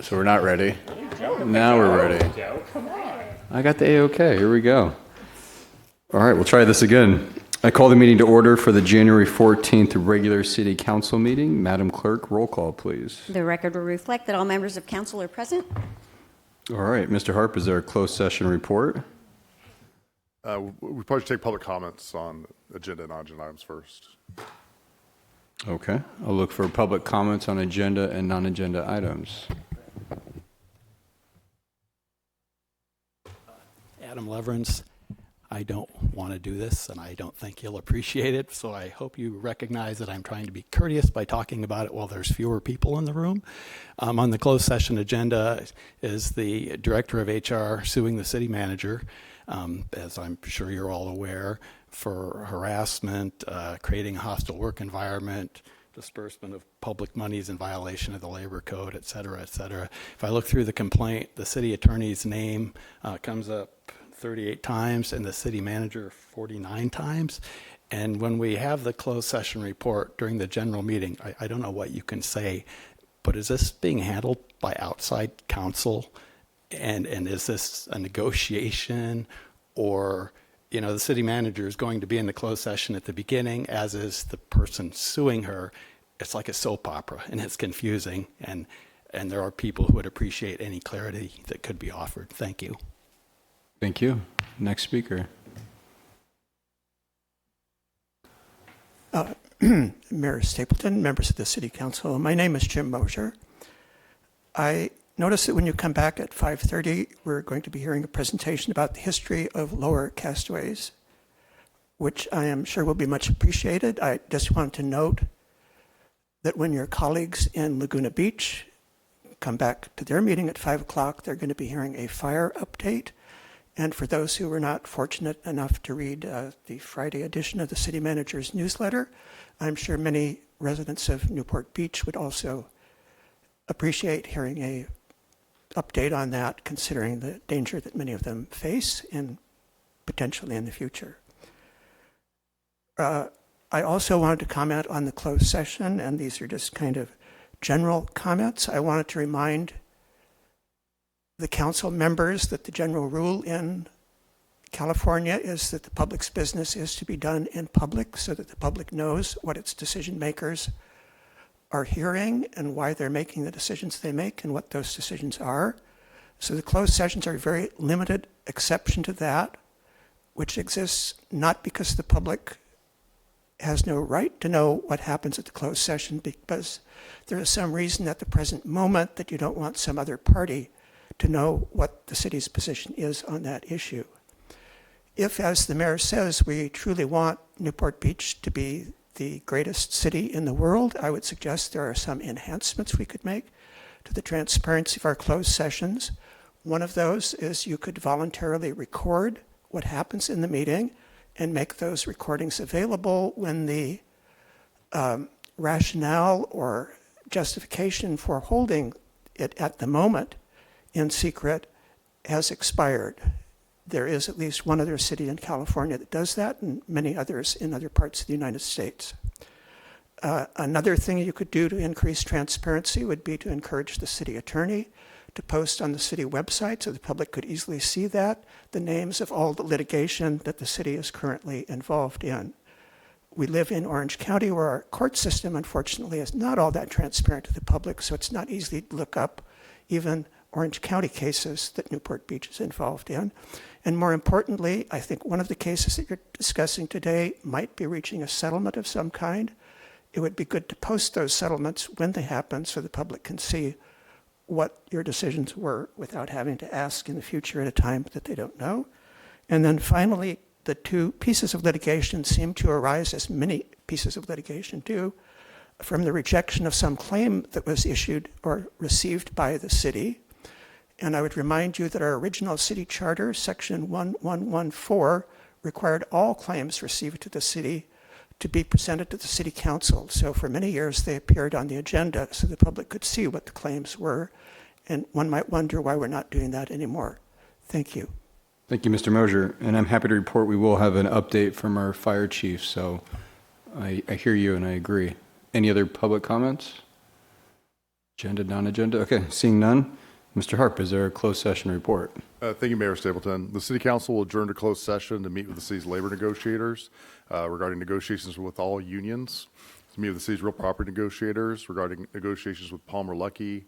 So we're not ready. Now we're ready. I got the A-OK. Here we go. All right, we'll try this again. I call the meeting to order for the January 14th regular city council meeting. Madam Clerk, roll call, please. The record will reflect that all members of council are present. All right, Mr. Harp, is there a closed session report? We probably should take public comments on agenda and non-agenda items first. Okay, I'll look for public comments on agenda and non-agenda items. Adam Leverance, I don't want to do this, and I don't think you'll appreciate it, so I hope you recognize that I'm trying to be courteous by talking about it while there's fewer people in the room. On the closed session agenda is the director of HR suing the city manager, as I'm sure you're all aware, for harassment, creating a hostile work environment, disbursement of public monies in violation of the labor code, et cetera, et cetera. If I look through the complaint, the city attorney's name comes up 38 times and the city manager 49 times. And when we have the closed session report during the general meeting, I don't know what you can say, but is this being handled by outside counsel? And is this a negotiation, or, you know, the city manager is going to be in the closed session at the beginning, as is the person suing her. It's like a soap opera, and it's confusing, and there are people who would appreciate any clarity that could be offered. Thank you. Thank you. Next speaker. Mayor Stapleton, members of the City Council. My name is Jim Mosier. I notice that when you come back at 5:30, we're going to be hearing a presentation about the history of lower castaways, which I am sure will be much appreciated. I just want to note that when your colleagues in Laguna Beach come back to their meeting at 5 o'clock, they're going to be hearing a fire update. And for those who were not fortunate enough to read the Friday edition of the city manager's newsletter, I'm sure many residents of Newport Beach would also appreciate hearing a update on that, considering the danger that many of them face and potentially in the future. I also wanted to comment on the closed session, and these are just kind of general comments. I wanted to remind the council members that the general rule in California is that the public's business is to be done in public so that the public knows what its decision makers are hearing and why they're making the decisions they make and what those decisions are. So the closed sessions are a very limited exception to that, which exists not because the public has no right to know what happens at the closed session, because there is some reason at the present moment that you don't want some other party to know what the city's position is on that issue. If, as the mayor says, we truly want Newport Beach to be the greatest city in the world, I would suggest there are some enhancements we could make to the transparency of our closed sessions. One of those is you could voluntarily record what happens in the meeting and make those recordings available when the rationale or justification for holding it at the moment in secret has expired. There is at least one other city in California that does that, and many others in other parts of the United States. Another thing you could do to increase transparency would be to encourage the city attorney to post on the city website so the public could easily see that, the names of all the litigation that the city is currently involved in. We live in Orange County, where our court system, unfortunately, is not all that transparent to the public, so it's not easy to look up even Orange County cases that Newport Beach is involved in. And more importantly, I think one of the cases that you're discussing today might be reaching a settlement of some kind. It would be good to post those settlements when they happen so the public can see what your decisions were without having to ask in the future at a time that they don't know. And then finally, the two pieces of litigation seem to arise, as many pieces of litigation do, from the rejection of some claim that was issued or received by the city. And I would remind you that our original city charter, section 1114, required all claims received to the city to be presented to the city council. So for many years, they appeared on the agenda so the public could see what the claims were. And one might wonder why we're not doing that anymore. Thank you. Thank you, Mr. Mosier. And I'm happy to report we will have an update from our fire chief. So I hear you and I agree. Any other public comments? Agenda, non-agenda? Okay, seeing none. Mr. Harp, is there a closed session report? Thank you, Mayor Stapleton. The City Council will adjourn to closed session to meet with the city's labor negotiators regarding negotiations with all unions, to meet with the city's real property negotiators regarding negotiations with Palmer Luckey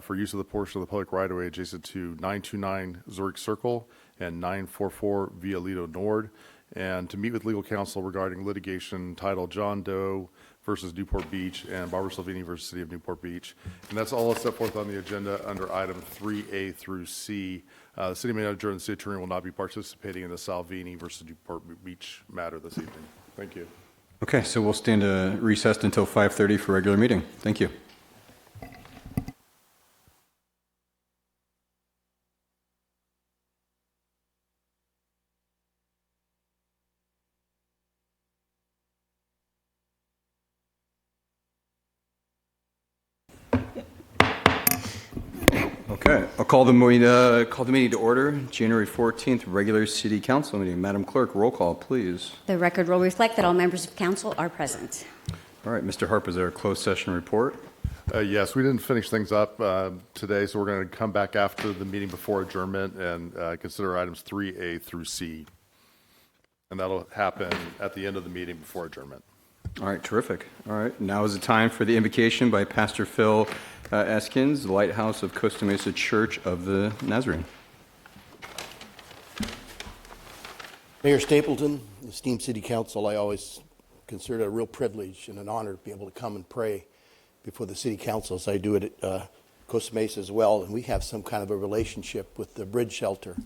for use of the portion of the public right-of-way adjacent to 929 Zurich Circle and 944 Via Lido Nord, and to meet with legal counsel regarding litigation titled John Doe versus Newport Beach and Barbara Salvini versus City of Newport Beach. And that's all that's set forth on the agenda under item 3A through C. The city manager and the city attorney will not be participating in the Salvini versus Newport Beach matter this evening. Thank you. Okay, so we'll stand recessed until 5:30 for regular meeting. Thank you. Okay, I'll call the meeting to order. January 14th, regular city council meeting. Madam Clerk, roll call, please. The record will reflect that all members of council are present. All right, Mr. Harp, is there a closed session report? Yes, we didn't finish things up today, so we're going to come back after the meeting before adjournment and consider items 3A through C. And that'll happen at the end of the meeting before adjournment. All right, terrific. All right, now is the time for the invocation by Pastor Phil Eskins, the Lighthouse of Costa Mesa Church of the Nazarene. Mayor Stapleton, esteemed City Council, I always consider it a real privilege and an honor to be able to come and pray before the City Council, as I do it at Costa Mesa as well. And we have some kind of a relationship with the bridge shelter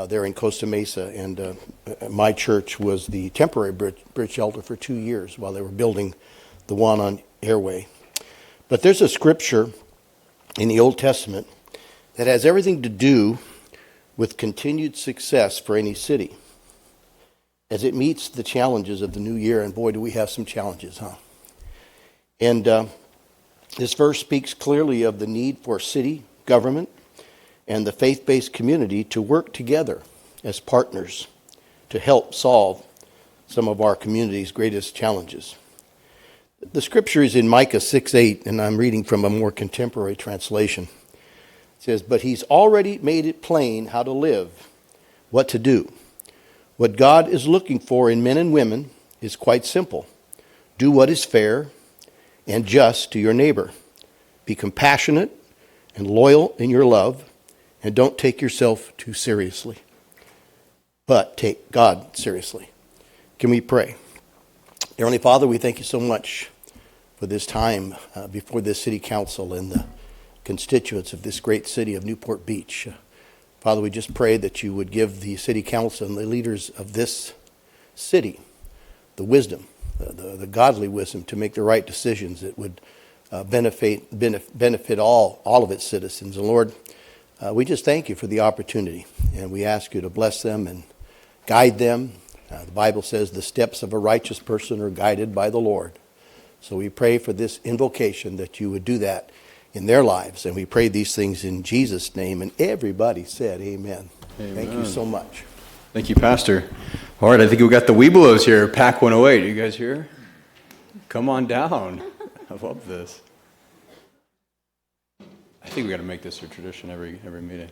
there in Costa Mesa. And my church was the temporary bridge shelter for 2 years while they were building the one on Airway. But there's a scripture in the Old Testament that has everything to do with continued success for any city as it meets the challenges of the new year. And boy, do we have some challenges, huh? And this verse speaks clearly of the need for city, government, and the faith-based community to work together as partners to help solve some of our community's greatest challenges. The scripture is in Micah 6:8, and I'm reading from a more contemporary translation. It says, "But he's already made it plain how to live, what to do. What God is looking for in men and women is quite simple. Do what is fair and just to your neighbor. Be compassionate and loyal in your love, and don't take yourself too seriously, but take God seriously." Can we pray? Dear Heavenly Father, we thank you so much for this time before this City Council and the constituents of this great city of Newport Beach. Father, we just pray that you would give the City Council and the leaders of this city the wisdom, the godly wisdom to make the right decisions that would benefit all of its citizens. And Lord, we just thank you for the opportunity, and we ask you to bless them and guide them. The Bible says the steps of a righteous person are guided by the Lord. So we pray for this invocation that you would do that in their lives. And we pray these things in Jesus' name. And everybody said amen. Amen. Thank you so much. Thank you, Pastor. All right, I think we got the Webelos here, Pack 108. Are you guys here? Come on down. I love this. I think we got to make this a tradition every meeting.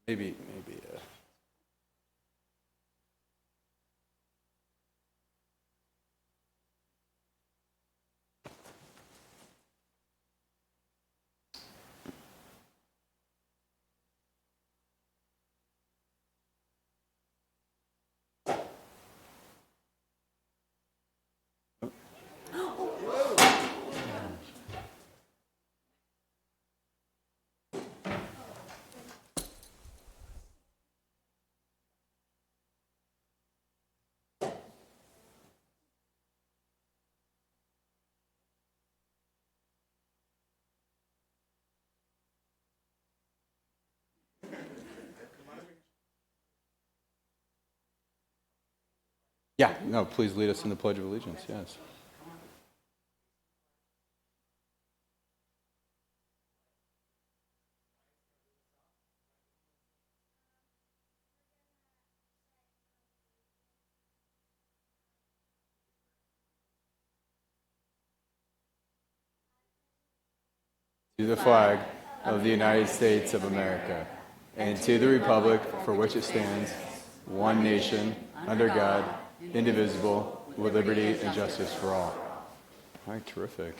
Maybe. Yeah, no, please lead us in the Pledge of Allegiance, yes. To the flag of the United States of America, and to the republic for which it stands, one nation, under God, indivisible, with liberty and justice for all. All right, terrific.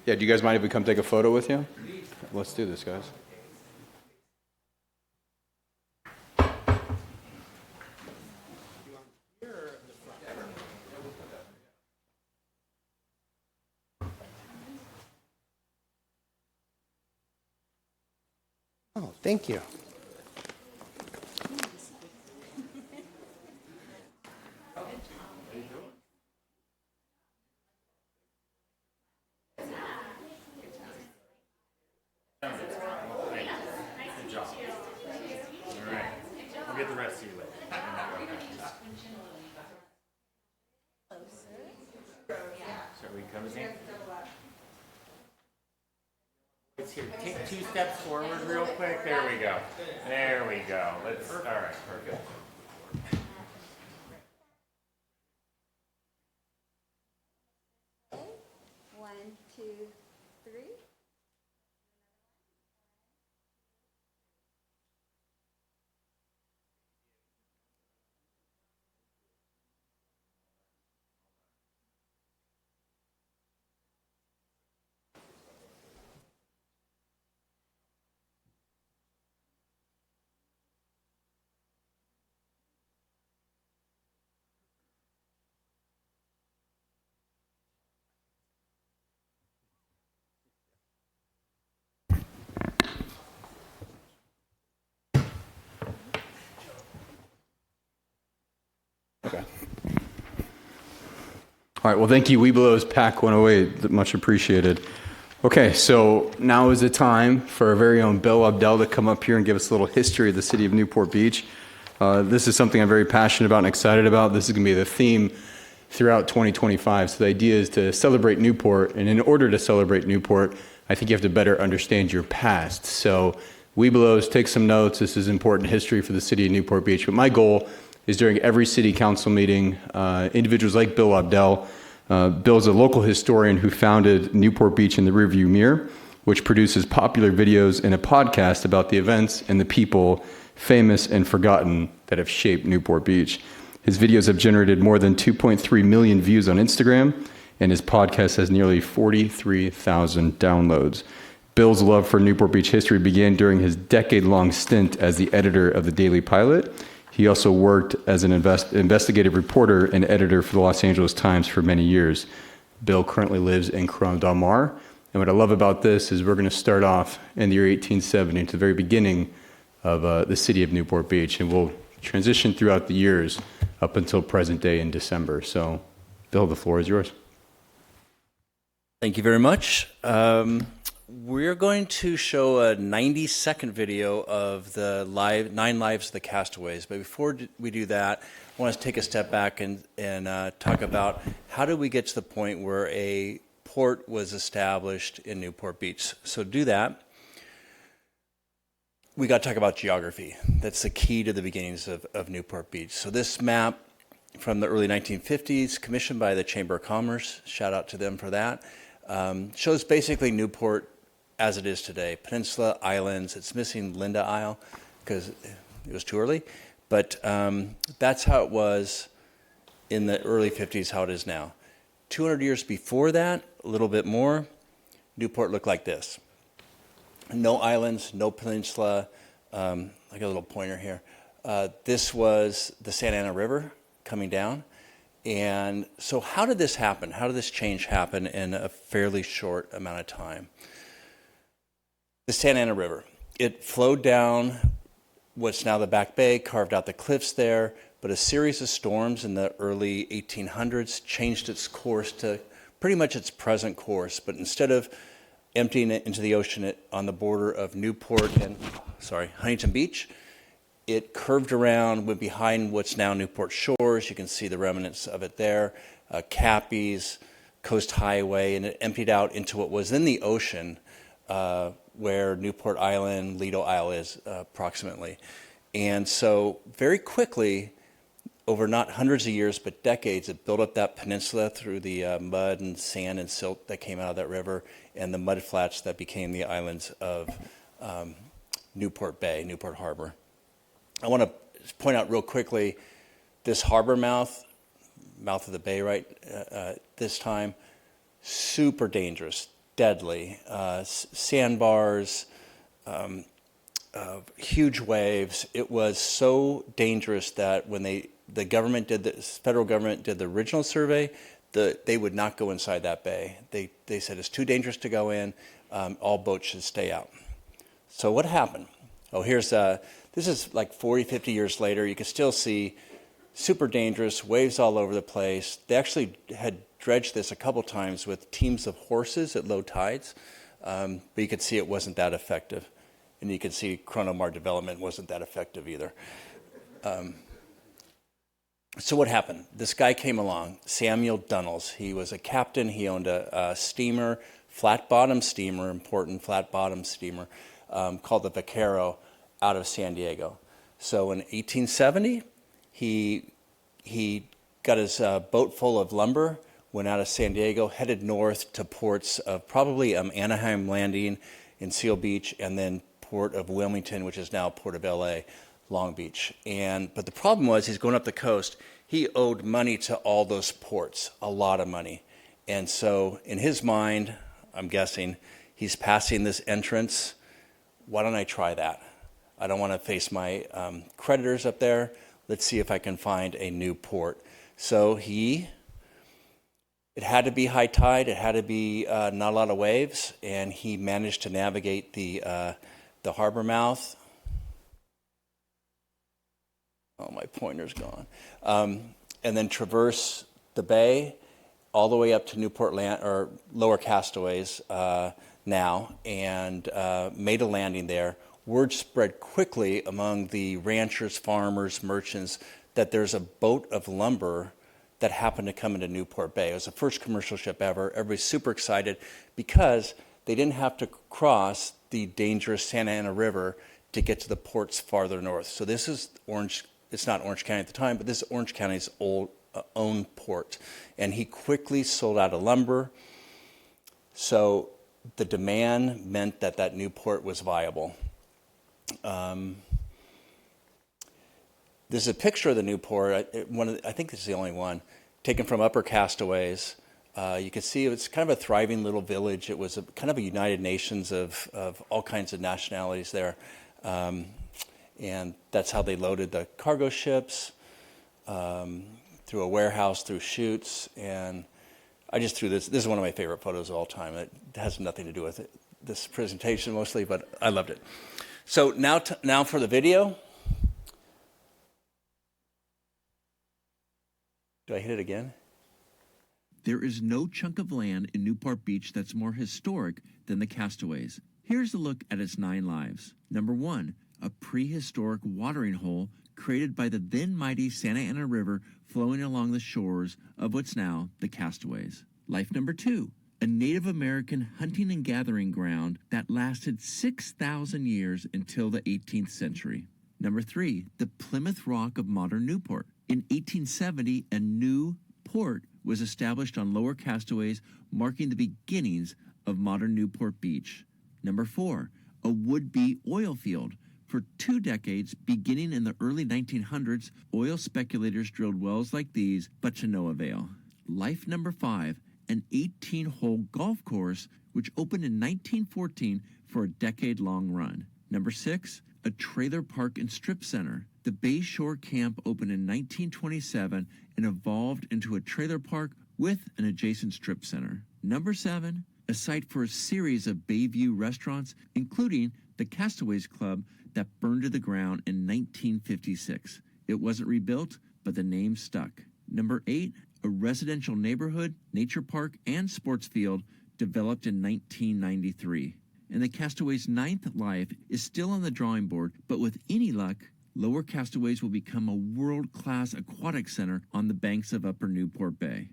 Yeah, do you guys mind if we come take a photo with you? Let's do this, guys. Oh, thank you. We'll get the rest of you later. So we come in. Let's here. Take 2 steps forward real quick. There we go. There we go. Let's. All right. Perfect. One, two, three. Okay. All right, well, thank you, Webelos Pack 108. Much appreciated. Okay, so now is the time for our very own Bill Abdel to come up here and give us a little history of the city of Newport Beach. This is something I'm very passionate about and excited about. This is going to be the theme throughout 2025. So the idea is to celebrate Newport, and in order to celebrate Newport, I think you have to better understand your past. So Webelos, take some notes. This is important history for the city of Newport Beach. But my goal is during every city council meeting, individuals like Bill Abdel. Bill's a local historian who founded Newport Beach in the Rearview Mirror, which produces popular videos and a podcast about the events and the people, famous and forgotten, that have shaped Newport Beach. His videos have generated more than 2.3 million views on Instagram, and his podcast has nearly 43,000 downloads. Bill's love for Newport Beach history began during his decade-long stint as the editor of the Daily Pilot. He also worked as an investigative reporter and editor for the Los Angeles Times for many years. Bill currently lives in Corona Del Mar. And what I love about this is we're going to start off in the year 1870, to the very beginning of the city of Newport Beach. And we'll transition throughout the years up until present day in December. So, Bill, the floor is yours. Thank you very much. We're going to show a 90-second video of the 9 lives of the castaways. But before we do that, I want to take a step back and talk about how did we get to the point where a port was established in Newport Beach. So to do that, we got to talk about geography. That's the key to the beginnings of Newport Beach. So this map from the early 1950s, commissioned by the Chamber of Commerce, shout out to them for that, shows basically Newport as it is today. Peninsula, islands. It's missing Linda Isle because it was too early. But that's how it was in the early 50s, how it is now. 200 years before that, a little bit more, Newport looked like this. No islands, no peninsula, like a little pointer here. This was the Santa Ana River coming down. And so how did this happen? How did this change happen in a fairly short amount of time? The Santa Ana River, it flowed down what's now the Back Bay, carved out the cliffs there, but a series of storms in the early 1800s changed its course to pretty much its present course. But instead of emptying it into the ocean on the border of Newport and, Huntington Beach, It curved around, went behind what's now Newport Shores. You can see the remnants of it there, Cappies, Coast Highway, and it emptied out into what was then the ocean, where Newport Island, Lido Isle is approximately. And so very quickly, over not hundreds of years, but decades, it built up that peninsula through the mud and sand and silt that came out of that river and the mud flats that became the islands of Newport Bay, Newport Harbor. I want to point out real quickly this harbor mouth of the bay right this time, super dangerous, deadly. Sandbars, huge waves. It was so dangerous that when the federal government did the original survey, they would not go inside that bay. They said it's too dangerous to go in. All boats should stay out. So what happened? Oh, this is like 40, 50 years later. You can still see super dangerous, waves all over the place. They actually had dredged this a couple times with teams of horses at low tides, but you could see it wasn't that effective. And you can see Chronomar development wasn't that effective either. So what happened? This guy came along, Samuel Dunnels. He was a captain. He owned a steamer, flat-bottom steamer, important flat-bottom steamer, called the Vaquero out of San Diego. So in 1870, he got his boat full of lumber, went out of San Diego, headed north to ports of probably Anaheim Landing in Seal Beach, and then port of Wilmington, which is now Port of LA, Long Beach. But the problem was he's going up the coast. He owed money to all those ports, a lot of money. And so in his mind, I'm guessing, he's passing this entrance. Why don't I try that? I don't want to face my creditors up there. Let's see if I can find a new port. So it had to be high tide. It had to be not a lot of waves. And he managed to navigate the harbor mouth. Oh, my pointer's gone. And then traverse the bay all the way up to Newport or Lower Castaways now, and made a landing there. Word spread quickly among the ranchers, farmers, merchants that there's a boat of lumber that happened to come into Newport Bay. It was the first commercial ship ever. Everybody's super excited because they didn't have to cross the dangerous Santa Ana River to get to the ports farther north. So this is Orange. It's not Orange County at the time, but this is Orange County's own port. And he quickly sold out of lumber. So the demand meant that new port was viable. This is a picture of the new port. I think this is the only one, taken from Upper Castaways. You can see it's kind of a thriving little village. It was kind of a United Nations of all kinds of nationalities there. And that's how they loaded the cargo ships, through a warehouse, through chutes. And I just threw this. This is one of my favorite photos of all time. It has nothing to do with this presentation mostly, but I loved it. So now for the video. Do I hit it again? There is no chunk of land in Newport Beach that's more historic than the Castaways. Here's a look at its 9 lives. Number 1, a prehistoric watering hole created by the then mighty Santa Ana River flowing along the shores of what's now the Castaways. Life number 2, a Native American hunting and gathering ground that lasted 6,000 years until the 18th century. Number 3, the Plymouth Rock of modern Newport. In 1870, a new port was established on Lower Castaways, marking the beginnings of modern Newport Beach. Number 4, a would-be oil field. For 2 decades, beginning in the early 1900s, oil speculators drilled wells like these, but to no avail. Life number 5, an 18-hole golf course, which opened in 1914 for a decade-long run. Number 6, a trailer park and strip center. The Bay Shore Camp opened in 1927 and evolved into a trailer park with an adjacent strip center. Number 7, a site for a series of Bayview restaurants, including the Castaways Club that burned to the ground in 1956. It wasn't rebuilt, but the name stuck. Number 8, a residential neighborhood, nature park, and sports field developed in 1993. And the Castaways' 9th life is still on the drawing board, but with any luck, Lower Castaways will become a world-class aquatic center on the banks of Upper Newport Bay.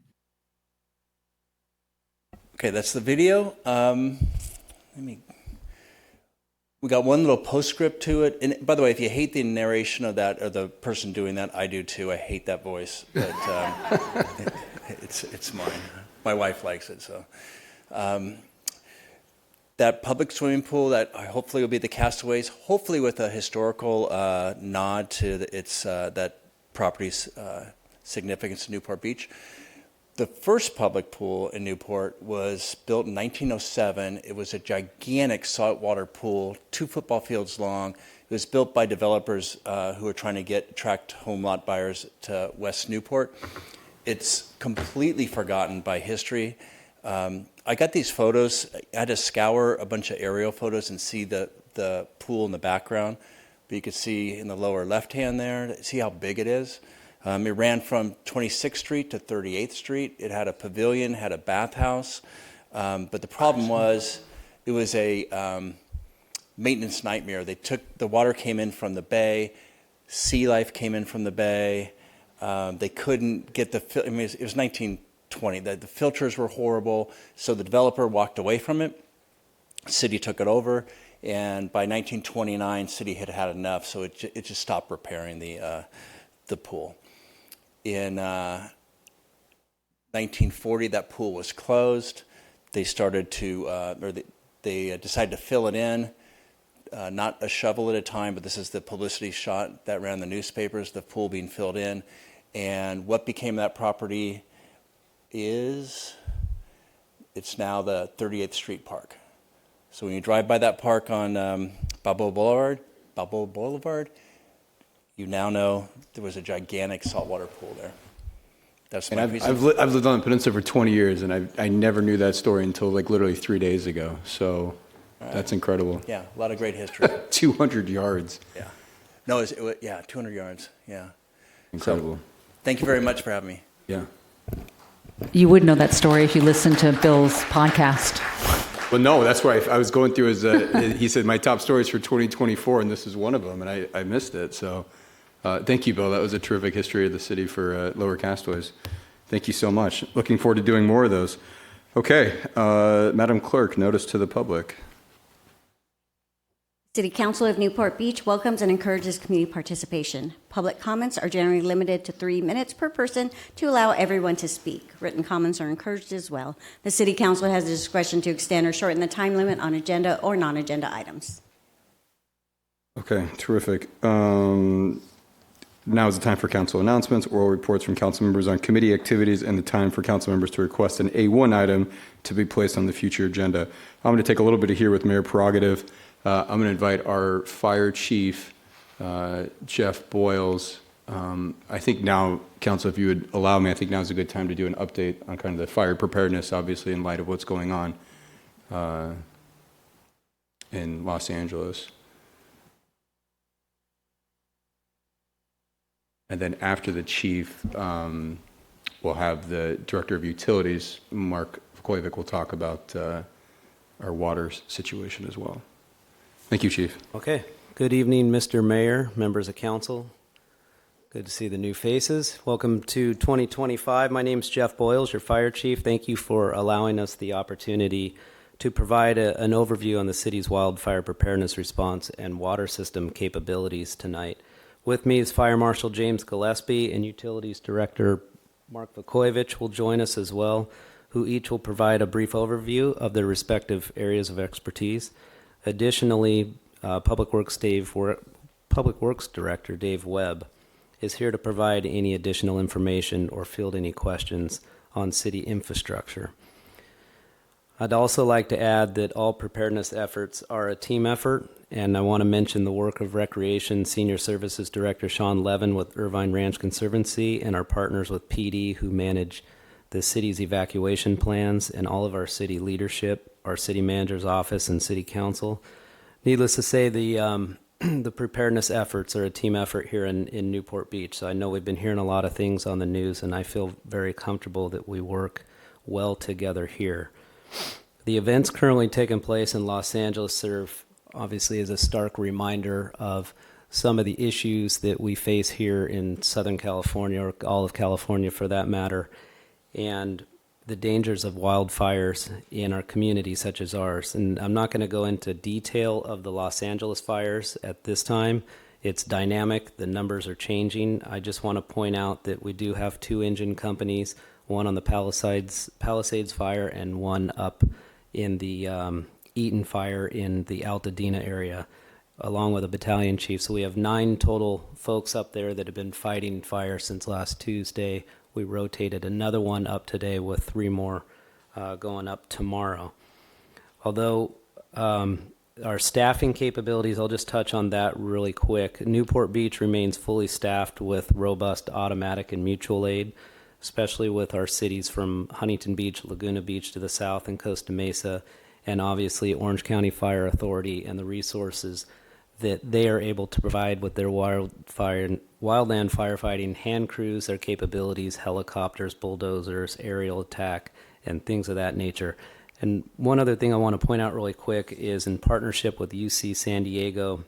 Okay, that's the video. We got one little postscript to it. And by the way, if you hate the narration of that or the person doing that, I do too. I hate that voice, but it's mine. My wife likes it, so. That public swimming pool that hopefully will be the Castaways, hopefully with a historical nod to that property's significance to Newport Beach. The first public pool in Newport was built in 1907. It was a gigantic saltwater pool, 2 football fields long. It was built by developers who were trying to attract home lot buyers to West Newport. It's completely forgotten by history. I got these photos. I had to scour a bunch of aerial photos and see the pool in the background. But you could see in the lower left hand there, see how big it is. It ran from 26th Street to 38th Street. It had a pavilion, had a bathhouse. But the problem was it was a maintenance nightmare. The water came in from the bay. Sea life came in from the bay. They couldn't get it was 1920. The filters were horrible. So the developer walked away from it. City took it over. And by 1929, city had had enough. So it just stopped repairing the pool. In 1940, that pool was closed. They started they decided to fill it in, not a shovel at a time, but this is the publicity shot that ran in the newspapers, the pool being filled in. And what became that property it's now the 38th Street Park. So when you drive by that park on Balboa Boulevard, you now know there was a gigantic saltwater pool there. That's my reason. I've lived on the peninsula for 20 years, and I never knew that story until like literally 3 days ago. So that's incredible. Yeah, a lot of great history. 200 yards. Yeah. No, it was 200 yards. Yeah. Incredible. So, thank you very much for having me. Yeah. You would know that story if you listened to Bill's podcast. Well, no, that's why I was going through his, he said my top stories for 2024, and this is one of them, and I missed it. So thank you, Bill. That was a terrific history of the city for Lower Castaways. Thank you so much. Looking forward to doing more of those. Okay, Madam Clerk, notice to the public. City Council of Newport Beach welcomes and encourages community participation. Public comments are generally limited to 3 minutes per person to allow everyone to speak. Written comments are encouraged as well. The City Council has the discretion to extend or shorten the time limit on agenda or non-agenda items. Okay, terrific. Now is the time for council announcements, oral reports from council members on committee activities, and the time for council members to request an A1 item to be placed on the future agenda. I'm going to take a little bit of here with mayor prerogative. I'm going to invite our fire chief, Jeff Boyles. I think now, council, if you would allow me, I think now is a good time to do an update on kind of the fire preparedness, obviously, in light of what's going on in Los Angeles. And then after the chief, we'll have the director of utilities, Mark Koivic, will talk about our water situation as well. Thank you, Chief. Okay. Good evening, Mr. Mayor, members of council. Good to see the new faces. Welcome to 2025. My name is Jeff Boyles, your fire chief. Thank you for allowing us the opportunity to provide an overview on the city's wildfire preparedness response and water system capabilities tonight. With me is Fire Marshal James Gillespie and Utilities Director Mark Vukovic will join us as well, who each will provide a brief overview of their respective areas of expertise. Additionally, Public Works Director Dave Webb is here to provide any additional information or field any questions on city infrastructure. I'd also like to add that all preparedness efforts are a team effort, and I want to mention the work of Recreation Senior Services Director Sean Levin with Irvine Ranch Conservancy and our partners with PD who manage the city's evacuation plans, and all of our city leadership, our city manager's office, and city council. Needless to say, the preparedness efforts are a team effort here in Newport Beach. So I know we've been hearing a lot of things on the news, and I feel very comfortable that we work well together here. The events currently taking place in Los Angeles serve, obviously, as a stark reminder of some of the issues that we face here in Southern California, or all of California for that matter, and the dangers of wildfires in our community such as ours. And I'm not going to go into detail of the Los Angeles fires at this time. It's dynamic. The numbers are changing. I just want to point out that we do have 2 engine companies, one on the Palisades fire and one up in the Eaton fire in the Altadena area, along with a battalion chief. So we have 9 total folks up there that have been fighting fire since last Tuesday. We rotated another one up today with 3 more going up tomorrow. Although our staffing capabilities, I'll just touch on that really quick. Newport Beach remains fully staffed with robust automatic and mutual aid, especially with our cities from Huntington Beach, Laguna Beach to the south, and Costa Mesa, and obviously Orange County Fire Authority and the resources that they are able to provide with their wildland firefighting hand crews, their capabilities, helicopters, bulldozers, aerial attack, and things of that nature. And one other thing I want to point out really quick is in partnership with UC San Diego,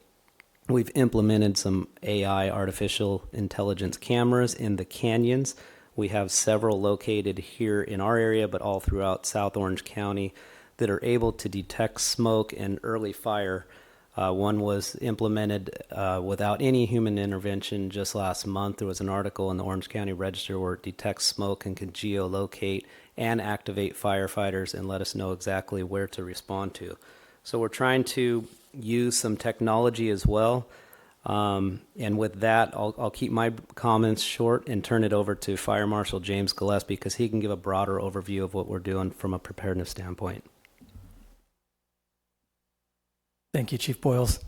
we've implemented some AI, artificial intelligence cameras in the canyons. We have several located here in our area, but all throughout South Orange County, that are able to detect smoke and early fire. One was implemented without any human intervention just last month. There was an article in the Orange County Register where it detects smoke and can geolocate and activate firefighters and let us know exactly where to respond to. So we're trying to use some technology as well. And with that, I'll keep my comments short and turn it over to Fire Marshal James Gillespie because he can give a broader overview of what we're doing from a preparedness standpoint. Thank you, Chief Boyles.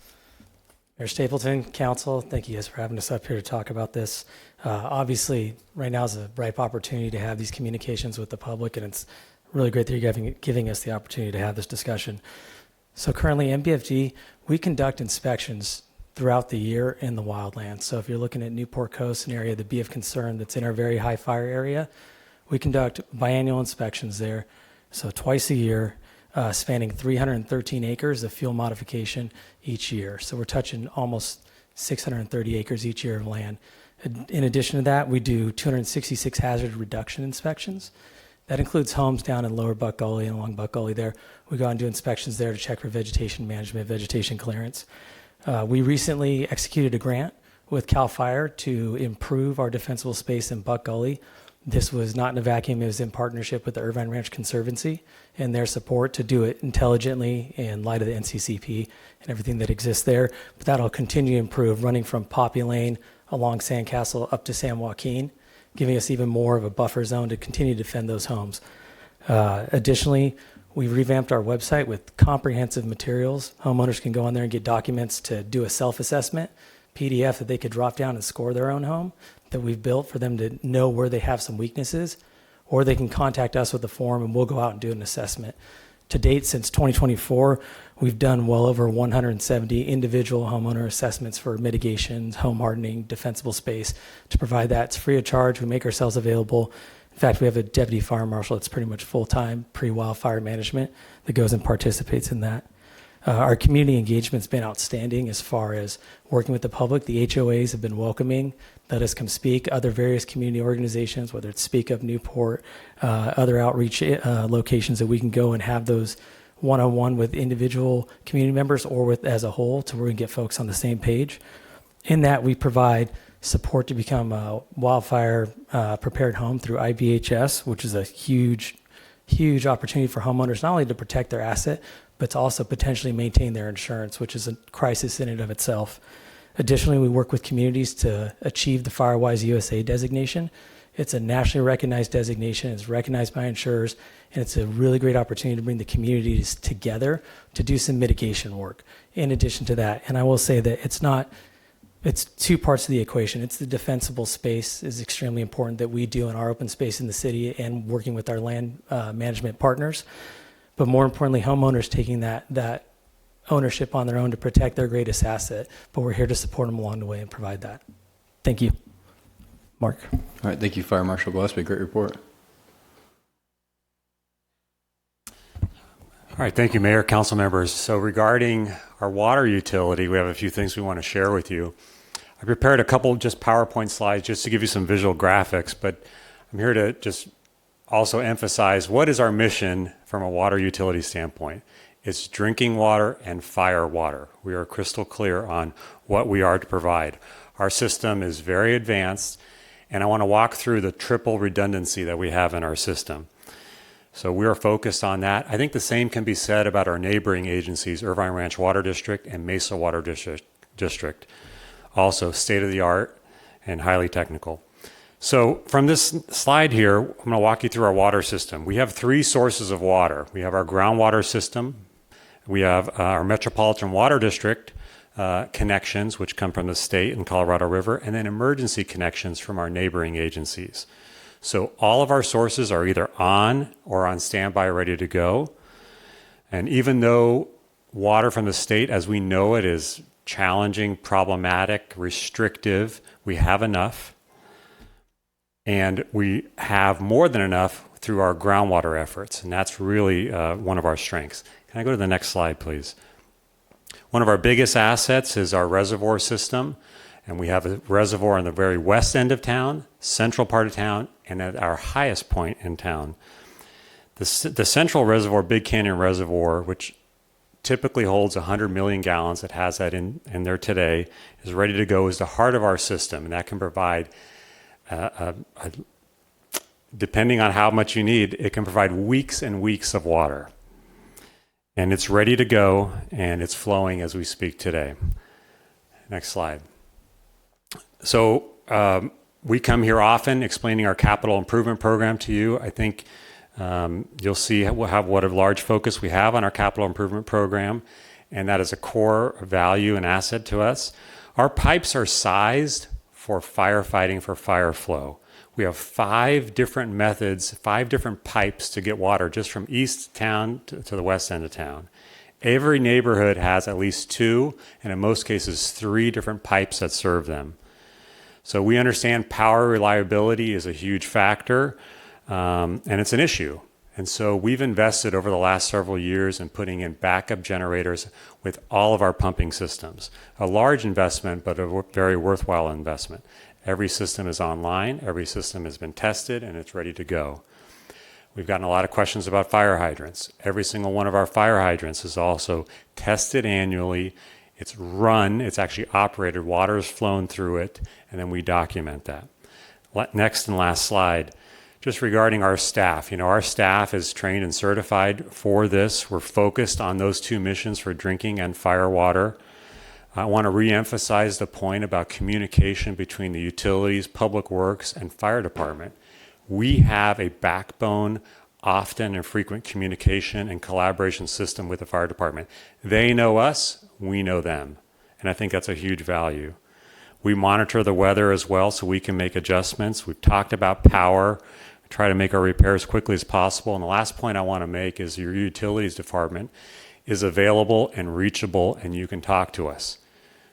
Mayor Stapleton, Council, thank you guys for having us up here to talk about this. Obviously, right now is a ripe opportunity to have these communications with the public, and it's really great that you're giving us the opportunity to have this discussion. So currently, MBFG, we conduct inspections throughout the year in the wildlands. So if you're looking at Newport Coast, an area that be of concern that's in our very high fire area, we conduct biannual inspections there. So twice a year, spanning 313 acres of fuel modification each year. So we're touching almost 630 acres each year of land. In addition to that, we do 266 hazard reduction inspections. That includes homes down in Lower Buck Gully and along Buck Gully there. We go out and do inspections there to check for vegetation management, vegetation clearance. We recently executed a grant with CAL FIRE to improve our defensible space in Buck Gully. This was not in a vacuum. It was in partnership with the Irvine Ranch Conservancy and their support to do it intelligently in light of the NCCP and everything that exists there. But that'll continue to improve, running from Poppy Lane along Sandcastle up to San Joaquin, giving us even more of a buffer zone to continue to defend those homes. Additionally, we revamped our website with comprehensive materials. Homeowners can go on there and get documents to do a self-assessment, PDF that they could drop down and score their own home that we've built for them to know where they have some weaknesses, or they can contact us with a form and we'll go out and do an assessment. To date, since 2024, we've done well over 170 individual homeowner assessments for mitigations, home hardening, defensible space. To provide that, it's free of charge. We make ourselves available. In fact, we have a deputy fire marshal that's pretty much full-time pre-wildfire management that goes and participates in that. Our community engagement's been outstanding as far as working with the public. The HOAs have been welcoming, let us come speak. Other various community organizations, whether it's Speak Up Newport, other outreach locations that we can go and have those one-on-one with individual community members or with as a whole to where we can get folks on the same page. In that, we provide support to become a wildfire prepared home through IBHS, which is a huge opportunity for homeowners, not only to protect their asset, but to also potentially maintain their insurance, which is a crisis in and of itself. Additionally, we work with communities to achieve the FireWise USA designation. It's a nationally recognized designation. It's recognized by insurers, and it's a really great opportunity to bring the communities together to do some mitigation work in addition to that. And I will say that it's 2 parts of the equation. It's the defensible space is extremely important that we do in our open space in the city and working with our land management partners. But more importantly, homeowners taking that ownership on their own to protect their greatest asset. But we're here to support them along the way and provide that. Thank you. Mark. All right, thank you, Fire Marshal Gillespie. Great report. All right, thank you, Mayor, council members. So regarding our water utility, we have a few things we want to share with you. I prepared a couple just PowerPoint slides just to give you some visual graphics, but I'm here to just also emphasize what is our mission from a water utility standpoint. It's drinking water and fire water. We are crystal clear on what we are to provide. Our system is very advanced, and I want to walk through the triple redundancy that we have in our system. So we are focused on that. I think the same can be said about our neighboring agencies, Irvine Ranch Water District and Mesa Water District. Also state-of-the-art and highly technical. So from this slide here, I'm going to walk you through our water system. We have three sources of water. We have our groundwater system. We have our Metropolitan Water District connections, which come from the state and Colorado River, and then emergency connections from our neighboring agencies. So all of our sources are either on or on standby, ready to go. And even though water from the state, as we know it, is challenging, problematic, restrictive, we have enough. And we have more than enough through our groundwater efforts. And that's really one of our strengths. Can I go to the next slide, please? One of our biggest assets is our reservoir system. And we have a reservoir in the very west end of town, central part of town, and at our highest point in town. The central reservoir, Big Canyon Reservoir, which typically holds 100 million gallons, it has that in there today, is ready to go, is the heart of our system. And that can provide, depending on how much you need, it can provide weeks and weeks of water. And it's ready to go, and it's flowing as we speak today. Next slide. So we come here often explaining our capital improvement program to you. I think you'll see what a large focus we have on our capital improvement program, and that is a core value and asset to us. Our pipes are sized for firefighting, for fire flow. We have 5 different methods, 5 different pipes to get water just from east town to the west end of town. Every neighborhood has at least 2, and in most cases 3 different pipes that serve them. So we understand power reliability is a huge factor, and it's an issue. And so we've invested over the last several years in putting in backup generators with all of our pumping systems. A large investment, but a very worthwhile investment. Every system is online, every system has been tested, and it's ready to go. We've gotten a lot of questions about fire hydrants. Every single one of our fire hydrants is also tested annually. It's run, it's actually operated, water is flown through it, and then we document that. Next and last slide, just regarding our staff. You know, our staff is trained and certified for this. We're focused on those 2 missions for drinking and fire water. I want to reemphasize the point about communication between the utilities, public works, and fire department. We have a backbone, often and frequent communication and collaboration system with the fire department. They know us, we know them. And I think that's a huge value. We monitor the weather as well so we can make adjustments. We've talked about power, try to make our repairs as quickly as possible. And the last point I want to make is your utilities department is available and reachable, and you can talk to us.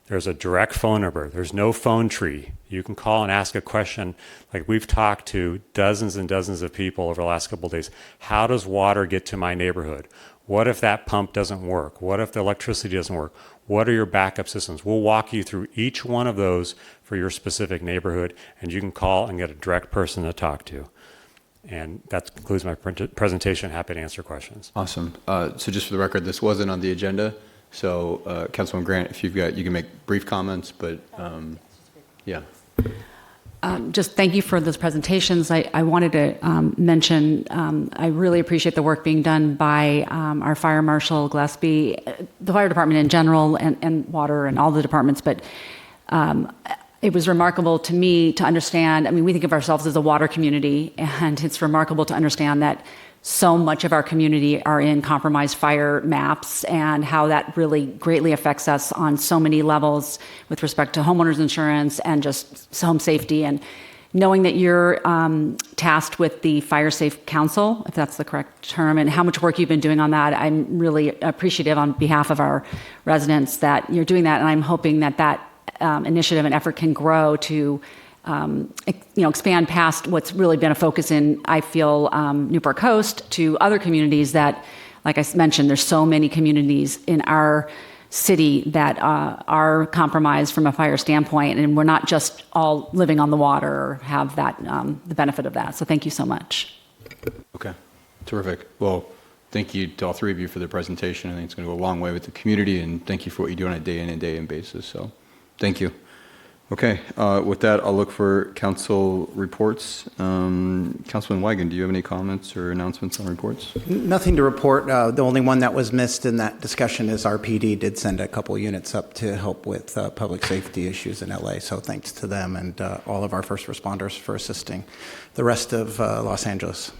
There's a direct phone number. There's no phone tree. You can call and ask a question. Like we've talked to dozens and dozens of people over the last couple of days. How does water get to my neighborhood? What if that pump doesn't work? What if the electricity doesn't work? What are your backup systems? We'll walk you through each one of those for your specific neighborhood, and you can call and get a direct person to talk to. And that concludes my presentation. Happy to answer questions. Awesome. So just for the record, this wasn't on the agenda. So, Councilman Grant, if you've got, you can make brief comments, but yeah. Just thank you for those presentations. I wanted to mention I really appreciate the work being done by our Fire Marshal Gillespie, the fire department in general, and water and all the departments. But it was remarkable to me to understand. I mean, we think of ourselves as a water community, and it's remarkable to understand that so much of our community are in compromised fire maps, and how that really greatly affects us on so many levels with respect to homeowners insurance and just home safety. And knowing that you're tasked with the Fire Safe Council, if that's the correct term, and how much work you've been doing on that, I'm really appreciative on behalf of our residents that you're doing that. And I'm hoping that that initiative and effort can grow to expand past what's really been a focus in, I feel, Newport Coast to other communities that like I mentioned, there's so many communities in our city that are compromised from a fire standpoint, and we're not just all living on the water or have that the benefit of that. So thank you so much. Okay, terrific. Well, thank you to all three of you for the presentation. I think it's going to go a long way with the community, and thank you for what you do on a day in and day in basis. So thank you. Okay, with that, I'll look for council reports. Councilman Weigand, do you have any comments or announcements on reports? Nothing to report. The only one that was missed in that discussion is RPD did send a couple units up to help with public safety issues in LA. So thanks to them and all of our first responders for assisting the rest of Los Angeles.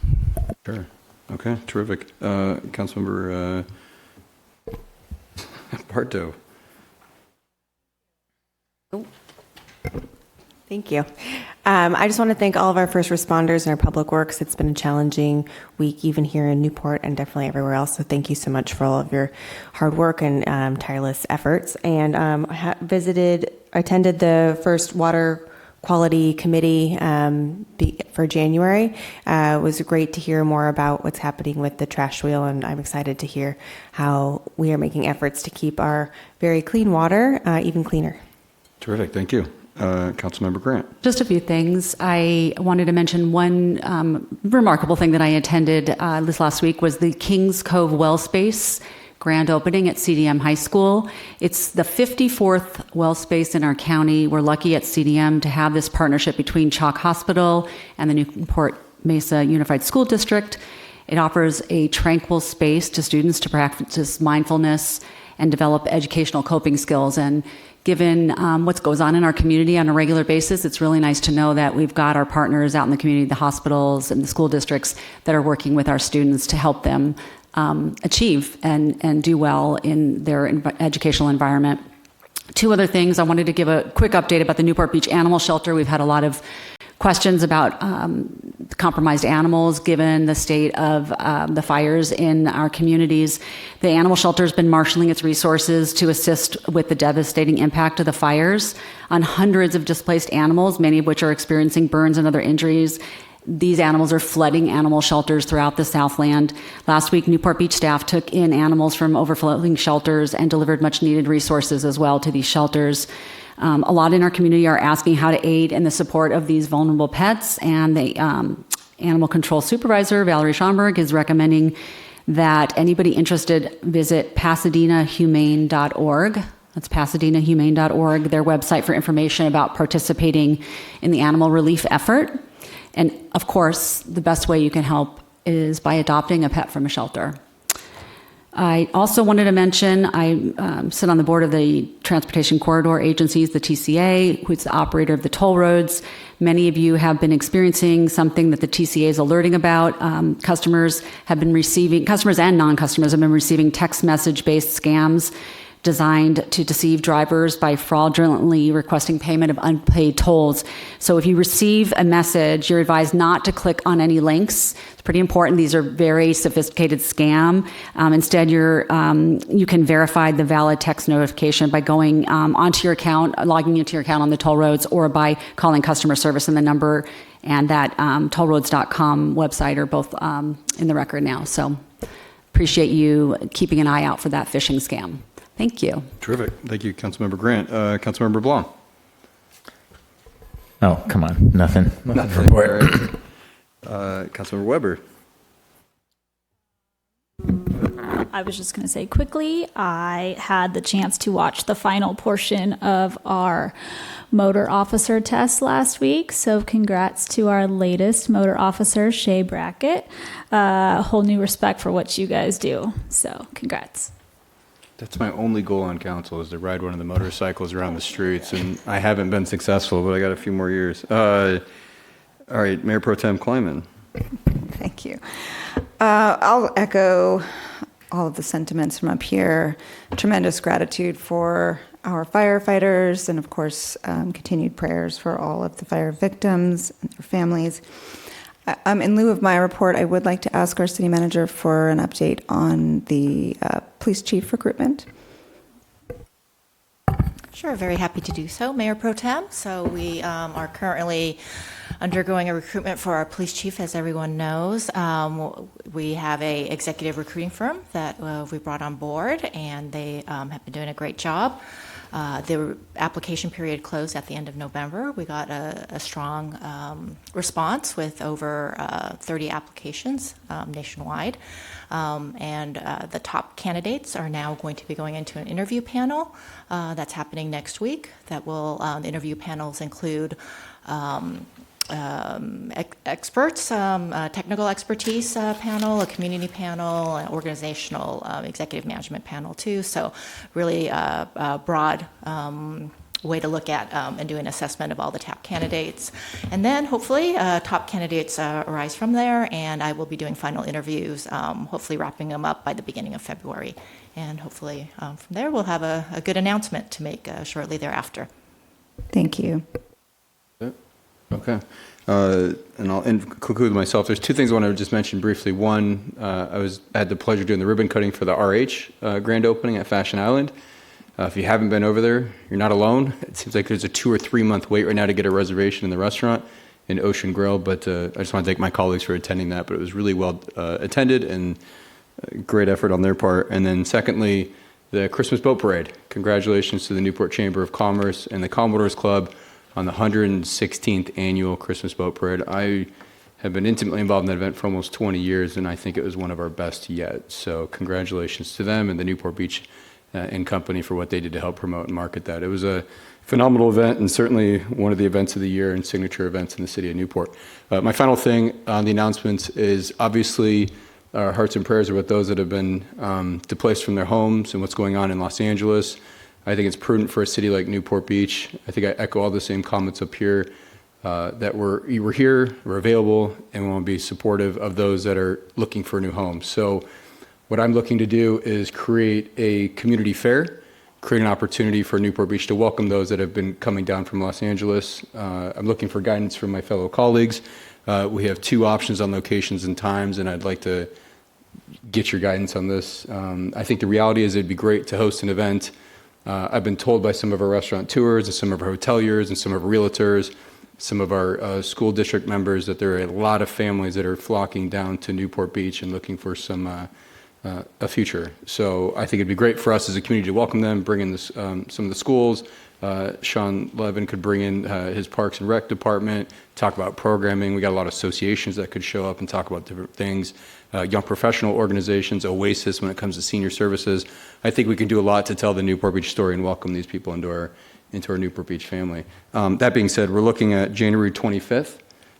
Sure. Okay, terrific. Councilmember Parto. Thank you. I just want to thank all of our first responders and our public works. It's been a challenging week, even here in Newport and definitely everywhere else. So thank you so much for all of your hard work and tireless efforts. And I attended the first water quality committee for January. It was great to hear more about what's happening with the trash wheel, and I'm excited to hear how we are making efforts to keep our very clean water even cleaner. Terrific, thank you. Councilmember Grant. Just a few things. I wanted to mention one remarkable thing that I attended this last week was the Kings Cove Well Space grand opening at CDM High School. It's the 54th well space in our county. We're lucky at CDM to have this partnership between Chalk Hospital and the Newport Mesa Unified School District. It offers a tranquil space to students to practice mindfulness and develop educational coping skills. And given what goes on in our community on a regular basis, it's really nice to know that we've got our partners out in the community, the hospitals and the school districts, that are working with our students to help them achieve and do well in their educational environment. Two other things. I wanted to give a quick update about the Newport Beach Animal Shelter. We've had a lot of questions about compromised animals given the state of the fires in our communities. The animal shelter has been marshaling its resources to assist with the devastating impact of the fires on hundreds of displaced animals, many of which are experiencing burns and other injuries. These animals are flooding animal shelters throughout the Southland. Last week, Newport Beach staff took in animals from overflowing shelters and delivered much needed resources as well to these shelters. A lot in our community are asking how to aid in the support of these vulnerable pets, and the animal control supervisor, Valerie Schomburg, is recommending that anybody interested visit PasadenaHumane.org. That's PasadenaHumane.org, their website for information about participating in the animal relief effort. And of course, the best way you can help is by adopting a pet from a shelter. I also wanted to mention, I sit on the board of the Transportation Corridor Agencies, the TCA, who's the operator of the toll roads. Many of you have been experiencing something that the TCA is alerting about. Customers and non-customers have been receiving text message-based scams designed to deceive drivers by fraudulently requesting payment of unpaid tolls. So if you receive a message, you're advised not to click on any links. It's pretty important. These are very sophisticated scam. Instead, you can verify the valid text notification by going onto your account, logging into your account on the toll roads, or by calling customer service, and the number and that tollroads.com website are both in the record now. So appreciate you keeping an eye out for that phishing scam. Thank you. Terrific. Thank you, Councilmember Grant. Councilmember Blanc. Oh, come on. Nothing to report. Councilmember Weber. I was just going to say quickly, I had the chance to watch the final portion of our motor officer test last week. So congrats to our latest motor officer, Shay Brackett. A whole new respect for what you guys do. So congrats. That's my only goal on council, is to ride one of the motorcycles around the streets, and I haven't been successful, but I got a few more years. All right, Mayor Pro Tem Kleiman. Thank you. I'll echo all of the sentiments from up here. Tremendous gratitude for our firefighters, and of course, continued prayers for all of the fire victims and their families. In lieu of my report, I would like to ask our city manager for an update on the police chief recruitment. Sure, very happy to do so, Mayor Pro Tem. So we are currently undergoing a recruitment for our police chief, as everyone knows. We have a executive recruiting firm that we brought on board, and they have been doing a great job. The application period closed at the end of November. We got a strong response with over 30 applications nationwide. And the top candidates are now going to be going into an interview panel that's happening next week. That will, the interview panels include experts, technical expertise panel, a community panel, an organizational executive management panel too. So really a broad way to look at and do an assessment of all the top candidates. And then hopefully top candidates arise from there, and I will be doing final interviews, hopefully wrapping them up by the beginning of February. And hopefully from there we'll have a good announcement to make shortly thereafter. Thank you. Okay. And I'll conclude myself. There's two things I want to just mention briefly. One, I had the pleasure of doing the ribbon cutting for the RH grand opening at Fashion Island. If you haven't been over there, you're not alone. It seems like there's a 2 or 3 month wait right now to get a reservation in the restaurant in Ocean Grill, but I just want to thank my colleagues for attending that, but it was really well attended and great effort on their part. And then secondly, the Christmas Boat Parade. Congratulations to the Newport Chamber of Commerce and the Commodores Club on the 116th annual Christmas Boat Parade. I have been intimately involved in that event for almost 20 years, and I think it was one of our best yet. So congratulations to them and the Newport Beach and company for what they did to help promote and market that. It was a phenomenal event and certainly one of the events of the year and signature events in the city of Newport. My final thing on the announcements is obviously our hearts and prayers are with those that have been displaced from their homes and what's going on in Los Angeles. I think it's prudent for a city like Newport Beach. I think I echo all the same comments up here that we're here, we're available, and we want to be supportive of those that are looking for a new home. So what I'm looking to do is create a community fair, create an opportunity for Newport Beach to welcome those that have been coming down from Los Angeles. I'm looking for guidance from my fellow colleagues. We have 2 options on locations and times, and I'd like to get your guidance on this. I think the reality is it'd be great to host an event. I've been told by some of our restaurateurs and some of our hoteliers and some of our realtors, some of our school district members that there are a lot of families that are flocking down to Newport Beach and looking for some a future. So I think it'd be great for us as a community to welcome them, bring in this, some of the schools. Sean Levin could bring in his Parks and Rec department, talk about programming. We got a lot of associations that could show up and talk about different things. Young professional organizations, Oasis when it comes to senior services. I think we can do a lot to tell the Newport Beach story and welcome these people into our Newport Beach family. That being said, we're looking at January 25th.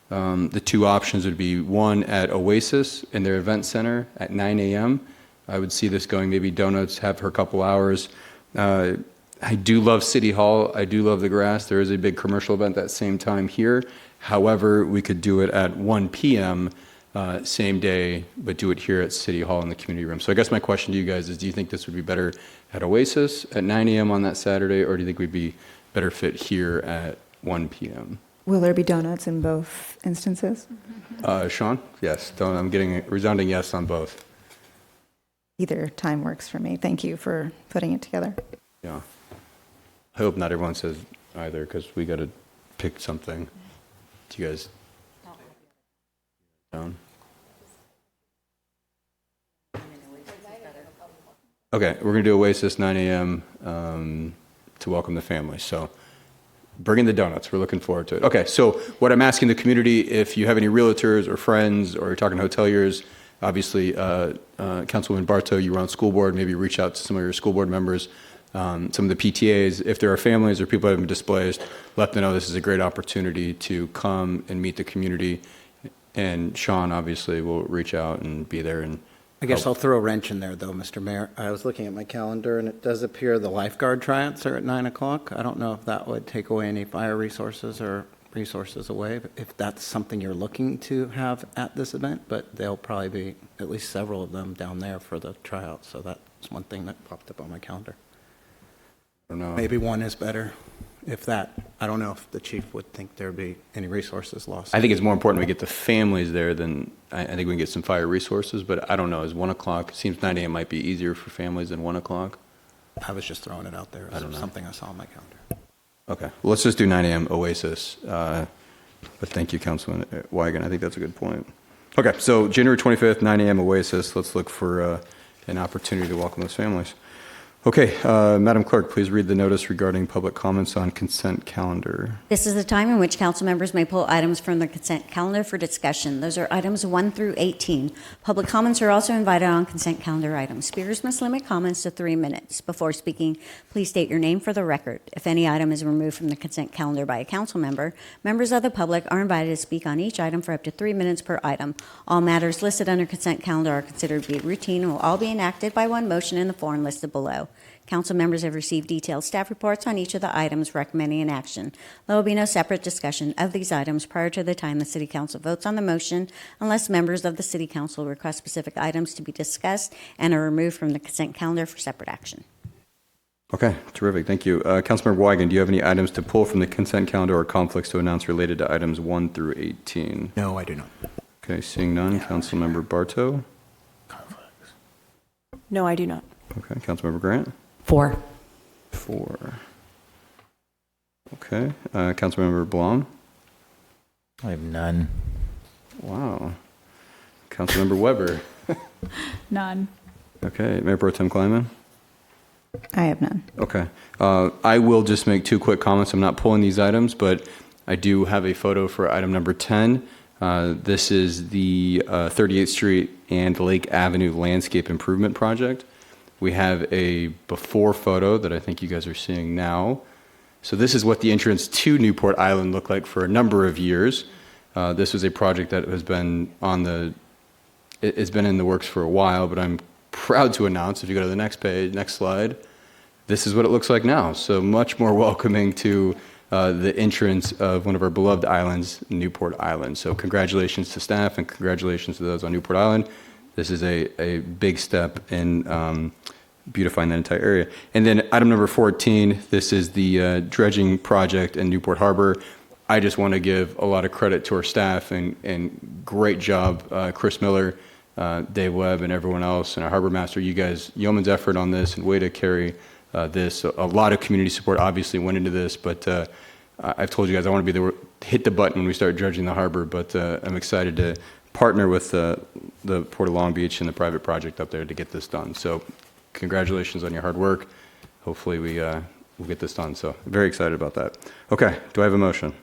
The 2 options would be one at Oasis in their event center at 9 a.m. I would see this going maybe donuts, have her a couple hours. I do love City Hall. I do love the grass. There is a big commercial event that same time here. However, we could do it at 1 p.m. Same day, but do it here at City Hall in the community room. So I guess my question to you guys is, do you think this would be better at Oasis at 9 a.m. on that Saturday, or do you think we'd be better fit here at 1 p.m.? Will there be donuts in both instances? Sean? Yes. I'm getting a resounding yes on both. Either time works for me. Thank you for putting it together. Yeah. I hope not everyone says either, because we got to pick something. Do you guys down? Okay, we're going to do Oasis 9 a.m. To welcome the family. So bring in the donuts. We're looking forward to it. Okay, so what I'm asking the community, if you have any realtors or friends or you're talking to hoteliers, obviously, Councilwoman Bartow, you were on school board, maybe reach out to some of your school board members, some of the PTAs. If there are families or people that have been displaced, let them know this is a great opportunity to come and meet the community. And Sean, obviously, will reach out and be there. And I guess I'll throw a wrench in there, though, Mr. Mayor. I was looking at my calendar, and it does appear the lifeguard tryouts are at 9 o'clock. I don't know if that would take away any fire resources or resources away, if that's something you're looking to have at this event, but there'll probably be at least several of them down there for the tryouts. So that's one thing that popped up on my calendar. I don't know. Maybe one is better. If that, I don't know if the chief would think there'd be any resources lost. I think it's more important we get the families there than, I think we can get some fire resources, but I don't know, is 1 o'clock, it seems 9 a.m. might be easier for families than 1 o'clock. I was just throwing it out there as something I saw on my calendar. Okay, well, let's just do 9 a.m. Oasis. But thank you, Councilman Weigand. I think that's a good point. Okay, so January 25th, 9 a.m. Oasis. Let's look for an opportunity to welcome those families. Okay, Madam Clerk, please read the notice regarding public comments on consent calendar. This is the time in which council members may pull items from the consent calendar for discussion. Those are items 1 through 18. Public comments are also invited on consent calendar items. Speakers must limit comments to 3 minutes. Before speaking, please state your name for the record. If any item is removed from the consent calendar by a council member, members of the public are invited to speak on each item for up to 3 minutes per item. All matters listed under consent calendar are considered to be routine and will all be enacted by one motion in the form listed below. Council members have received detailed staff reports on each of the items recommending an action. There will be no separate discussion of these items prior to the time the City Council votes on the motion unless members of the City Council request specific items to be discussed and are removed from the consent calendar for separate action. Okay, terrific. Thank you. Councilmember Weigand, do you have any items to pull from the consent calendar or conflicts to announce related to items 1 through 18? No, I do not. Okay, seeing none. Councilmember Bartow? No, I do not. Okay, Councilmember Grant? 4. 4. Okay, Councilmember Blom? I have none. Wow. Councilmember Weber? None. Okay, Mayor Pro Tem Kleiman? I have none. Okay. I will just make 2 quick comments. I'm not pulling these items, but I do have a photo for item number 10. This is the 38th Street and Lake Avenue Landscape Improvement Project. We have a before photo that I think you guys are seeing now. So this is what the entrance to Newport Island looked like for a number of years. This was a project that has been it's been in the works for a while, but I'm proud to announce, if you go to the next page, next slide, this is what it looks like now. So much more welcoming to the entrance of one of our beloved islands, Newport Island. So congratulations to staff and congratulations to those on Newport Island. This is a big step in beautifying that entire area. And then item number 14, this is the dredging project in Newport Harbor. I just want to give a lot of credit to our staff and great job, Chris Miller, Dave Webb, and everyone else, and our harbor master. You guys, yeoman's effort on this and way to carry this. A lot of community support obviously went into this, but I've told you guys I want to be there, hit the button when we start dredging the harbor, but I'm excited to partner with the Port of Long Beach and the private project up there to get this done. So congratulations on your hard work. Hopefully we'll get this done. So very excited about that. Okay, do I have a motion?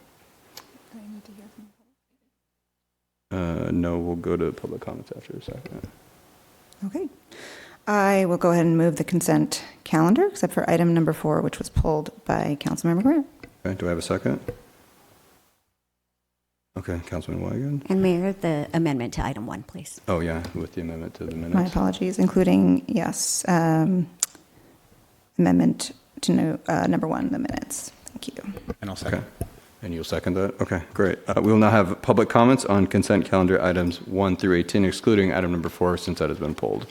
No, we'll go to public comments after a second. Okay. I will go ahead and move the consent calendar, except for item number 4, which was pulled by Councilmember Grant. Okay, do I have a second? Okay, Councilman Weigand. And Mayor, the amendment to item 1, please. Oh, yeah, with the amendment to the minutes. My apologies, including, yes, amendment to number 1, the minutes. Thank you. And I'll second. Okay. And you'll second that? Okay, great. We will now have public comments on consent calendar items 1 through 18, excluding item number 4, since that has been pulled.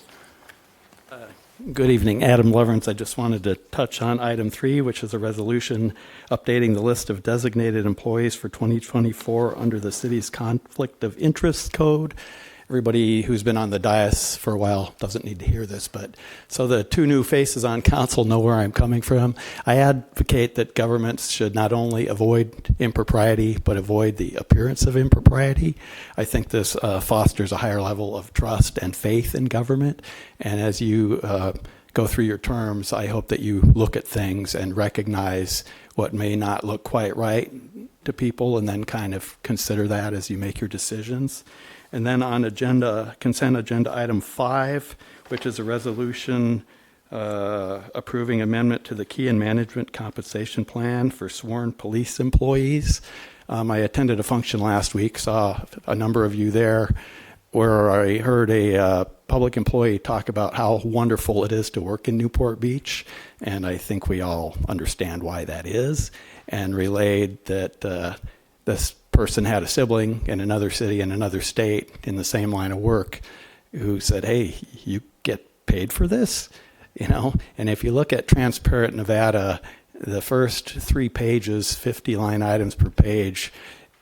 Good evening, Adam Leverance. I just wanted to touch on item 3, which is a resolution updating the list of designated employees for 2024 under the city's conflict of interest code. Everybody who's been on the dais for a while doesn't need to hear this, but so the 2 new faces on council know where I'm coming from. I advocate that governments should not only avoid impropriety, but avoid the appearance of impropriety. I think this fosters a higher level of trust and faith in government. And as you go through your terms, I hope that you look at things and recognize what may not look quite right to people and then kind of consider that as you make your decisions. And then on consent agenda item 5, which is a resolution approving amendment to the key and management compensation plan for sworn police employees. I attended a function last week, saw a number of you there, where I heard a public employee talk about how wonderful it is to work in Newport Beach, and I think we all understand why that is, and relayed that this person had a sibling in another city in another state in the same line of work who said, hey, you get paid for this, and if you look at Transparent Nevada, the first 3 pages, 50 line items per page,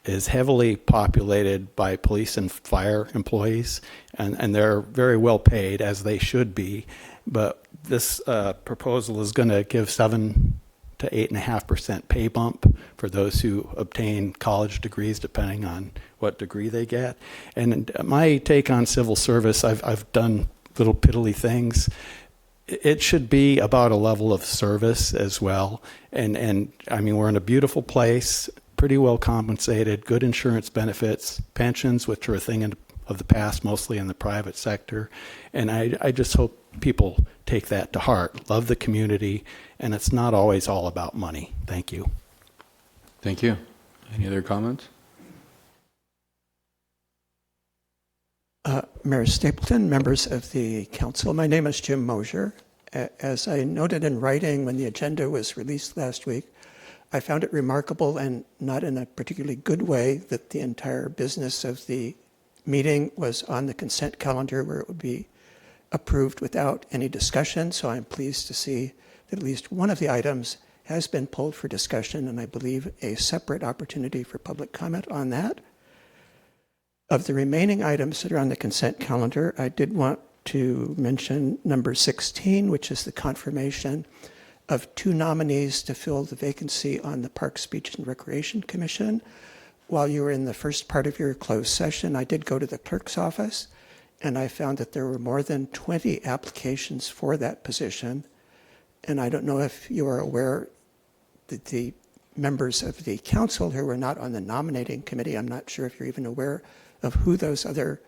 is heavily populated by police and fire employees, and they're very well paid, as they should be. But this proposal is going to give $7 to 8.5% pay bump for those who obtain college degrees, depending on what degree they get. And my take on civil service, I've done little piddly things. It should be about a level of service as well. And I mean, we're in a beautiful place, pretty well compensated, good insurance benefits, pensions, which are a thing of the past, mostly in the private sector. And I just hope people take that to heart, love the community, and it's not always all about money. Thank you. Thank you. Any other comments? Mayor Stapleton, members of the council, my name is Jim Mosier. As I noted in writing when the agenda was released last week, I found it remarkable and not in a particularly good way that the entire business of the meeting was on the consent calendar where it would be approved without any discussion. So I'm pleased to see that at least one of the items has been pulled for discussion, and I believe a separate opportunity for public comment on that. Of the remaining items that are on the consent calendar, I did want to mention number 16, which is the confirmation of 2 nominees to fill the vacancy on the Parks, Beach, and Recreation Commission. While you were in the first part of your closed session, I did go to the clerk's office, and I found that there were more than 20 applications for that position. And I don't know if you are aware that the members of the council who were not on the nominating committee, I'm not sure if you're even aware of who those other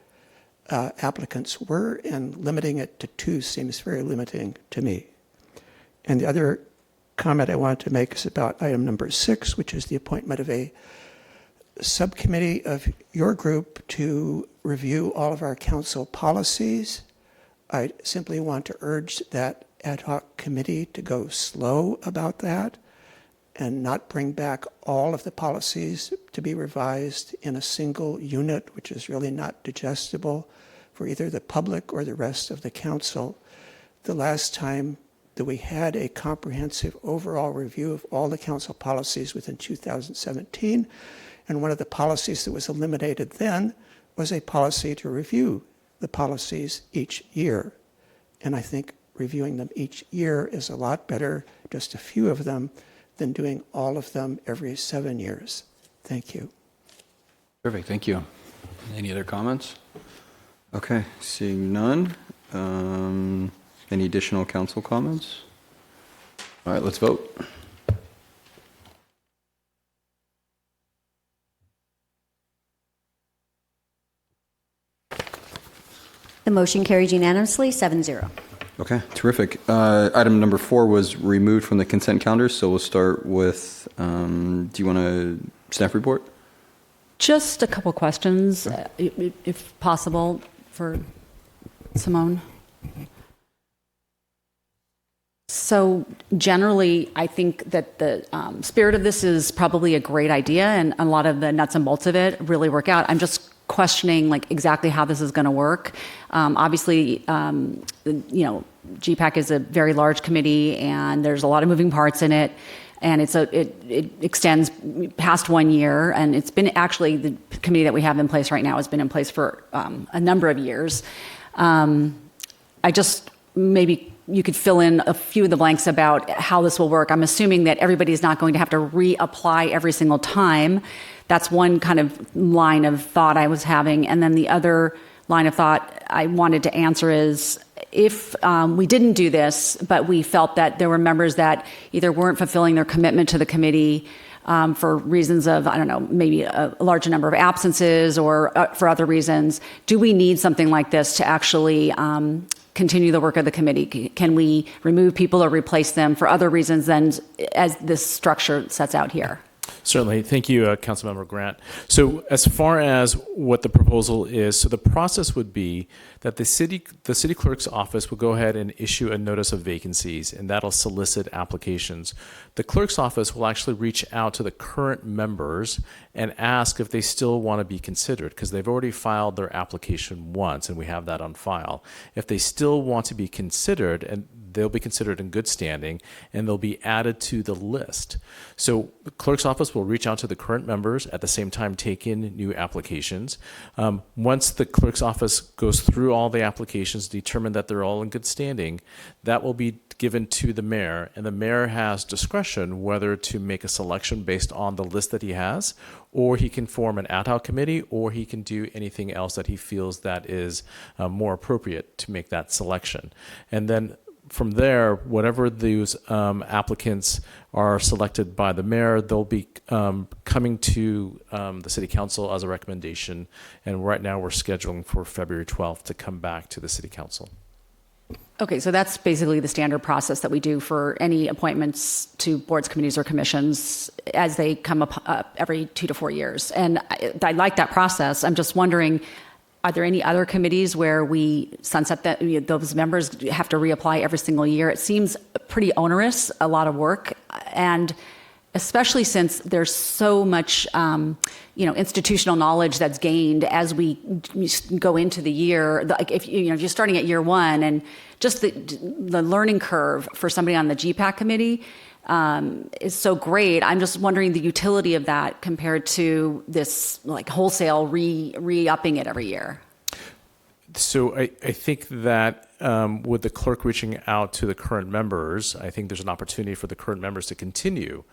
applicants were, and limiting it to 2 seems very limiting to me. And the other comment I wanted to make is about item number 6, which is the appointment of a subcommittee of your group to review all of our council policies. I simply want to urge that ad hoc committee to go slow about that and not bring back all of the policies to be revised in a single unit, which is really not digestible for either the public or the rest of the council. The last time that we had a comprehensive overall review of all the council policies within 2017, and one of the policies that was eliminated then was a policy to review the policies each year. And I think reviewing them each year is a lot better, just a few of them, than doing all of them every 7 years. Thank you. Perfect, thank you. Any other comments? Okay, seeing none. Any additional council comments? All right, let's vote. The motion carries unanimously, 7-0. Okay, terrific. Item number 4 was removed from the consent calendar, so we'll start with, do you want a staff report? Just a couple questions, if possible, for Simone. So generally, I think that the spirit of this is probably a great idea, and a lot of the nuts and bolts of it really work out. I'm just questioning like exactly how this is going to work. Obviously, GPAC is a very large committee, and there's a lot of moving parts in it, and it extends past 1 year, and it's been actually the committee that we have in place right now has been in place for a number of years. I just maybe you could fill in a few of the blanks about how this will work. I'm assuming that everybody's not going to have to reapply every single time. That's one kind of line of thought I was having. And then the other line of thought I wanted to answer is, if we didn't do this, but we felt that there were members that either weren't fulfilling their commitment to the committee for reasons of, I don't know, maybe a larger number of absences or for other reasons, do we need something like this to actually continue the work of the committee? Can we remove people or replace them for other reasons than as this structure sets out here? Certainly. Thank you, Councilmember Grant. So as far as what the proposal is, so the process would be that the city clerk's office will go ahead and issue a notice of vacancies, and that'll solicit applications. The clerk's office will actually reach out to the current members and ask if they still want to be considered, because they've already filed their application once, and we have that on file. If they still want to be considered, and they'll be considered in good standing, and they'll be added to the list. So the clerk's office will reach out to the current members, at the same time take in new applications. Once the clerk's office goes through all the applications, determine that they're all in good standing, that will be given to the mayor, and the mayor has discretion whether to make a selection based on the list that he has, or he can form an ad hoc committee, or he can do anything else that he feels that is more appropriate to make that selection. And then from there, whatever those applicants are selected by the mayor, they'll be coming to the city council as a recommendation. And right now we're scheduling for February 12th to come back to the city council. Okay, so that's basically the standard process that we do for any appointments to boards, committees, or commissions as they come up every 2 to 4 years. And I like that process. I'm just wondering, are there any other committees where we sunset that those members have to reapply every single year? It seems pretty onerous, a lot of work, and especially since there's so much institutional knowledge that's gained as we go into the year. Like if you're starting at year one, and just the learning curve for somebody on the GPAC committee is so great. I'm just wondering the utility of that compared to this like wholesale re-upping it every year. So I think that with the clerk reaching out to the current members, I think there's an opportunity for the current members to continue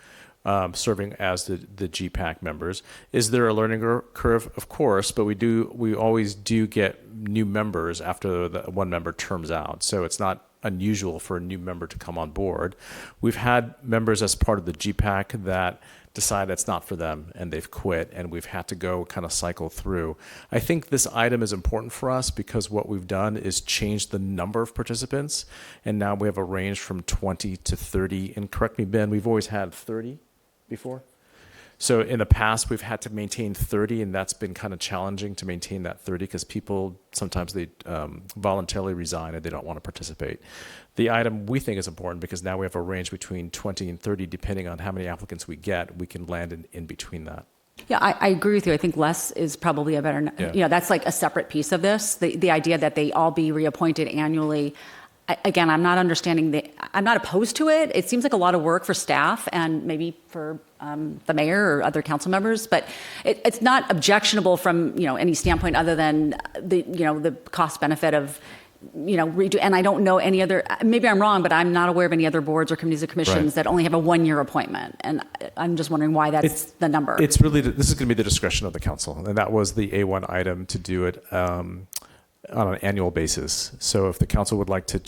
serving as the GPAC members. Is there a learning curve? Of course, but we always do get new members after the one member terms out. So it's not unusual for a new member to come on board. We've had members as part of the GPAC that decide it's not for them and they've quit, and we've had to go kind of cycle through. I think this item is important for us because what we've done is change the number of participants, and now we have a range from 20 to 30. And correct me, Ben, we've always had 30 before? So in the past, we've had to maintain 30, and that's been kind of challenging to maintain that 30 because people, sometimes they voluntarily resign and they don't want to participate. The item we think is important because now we have a range between 20 and 30, depending on how many applicants we get, we can land in between that. Yeah, I agree with you. I think less is probably a better, that's like a separate piece of this. The idea that they all be reappointed annually. Again, I'm not understanding I'm not opposed to it. It seems like a lot of work for staff and maybe for the mayor or other council members, but it's not objectionable from, any standpoint other than the cost benefit of, redo. And I don't know any other, maybe I'm wrong, but I'm not aware of any other boards or committees or commissions that only have a 1-year appointment. And I'm just wondering why that's the number. It's really, this is going to be the discretion of the council. And that was the A1 item to do it on an annual basis. So if the council would like to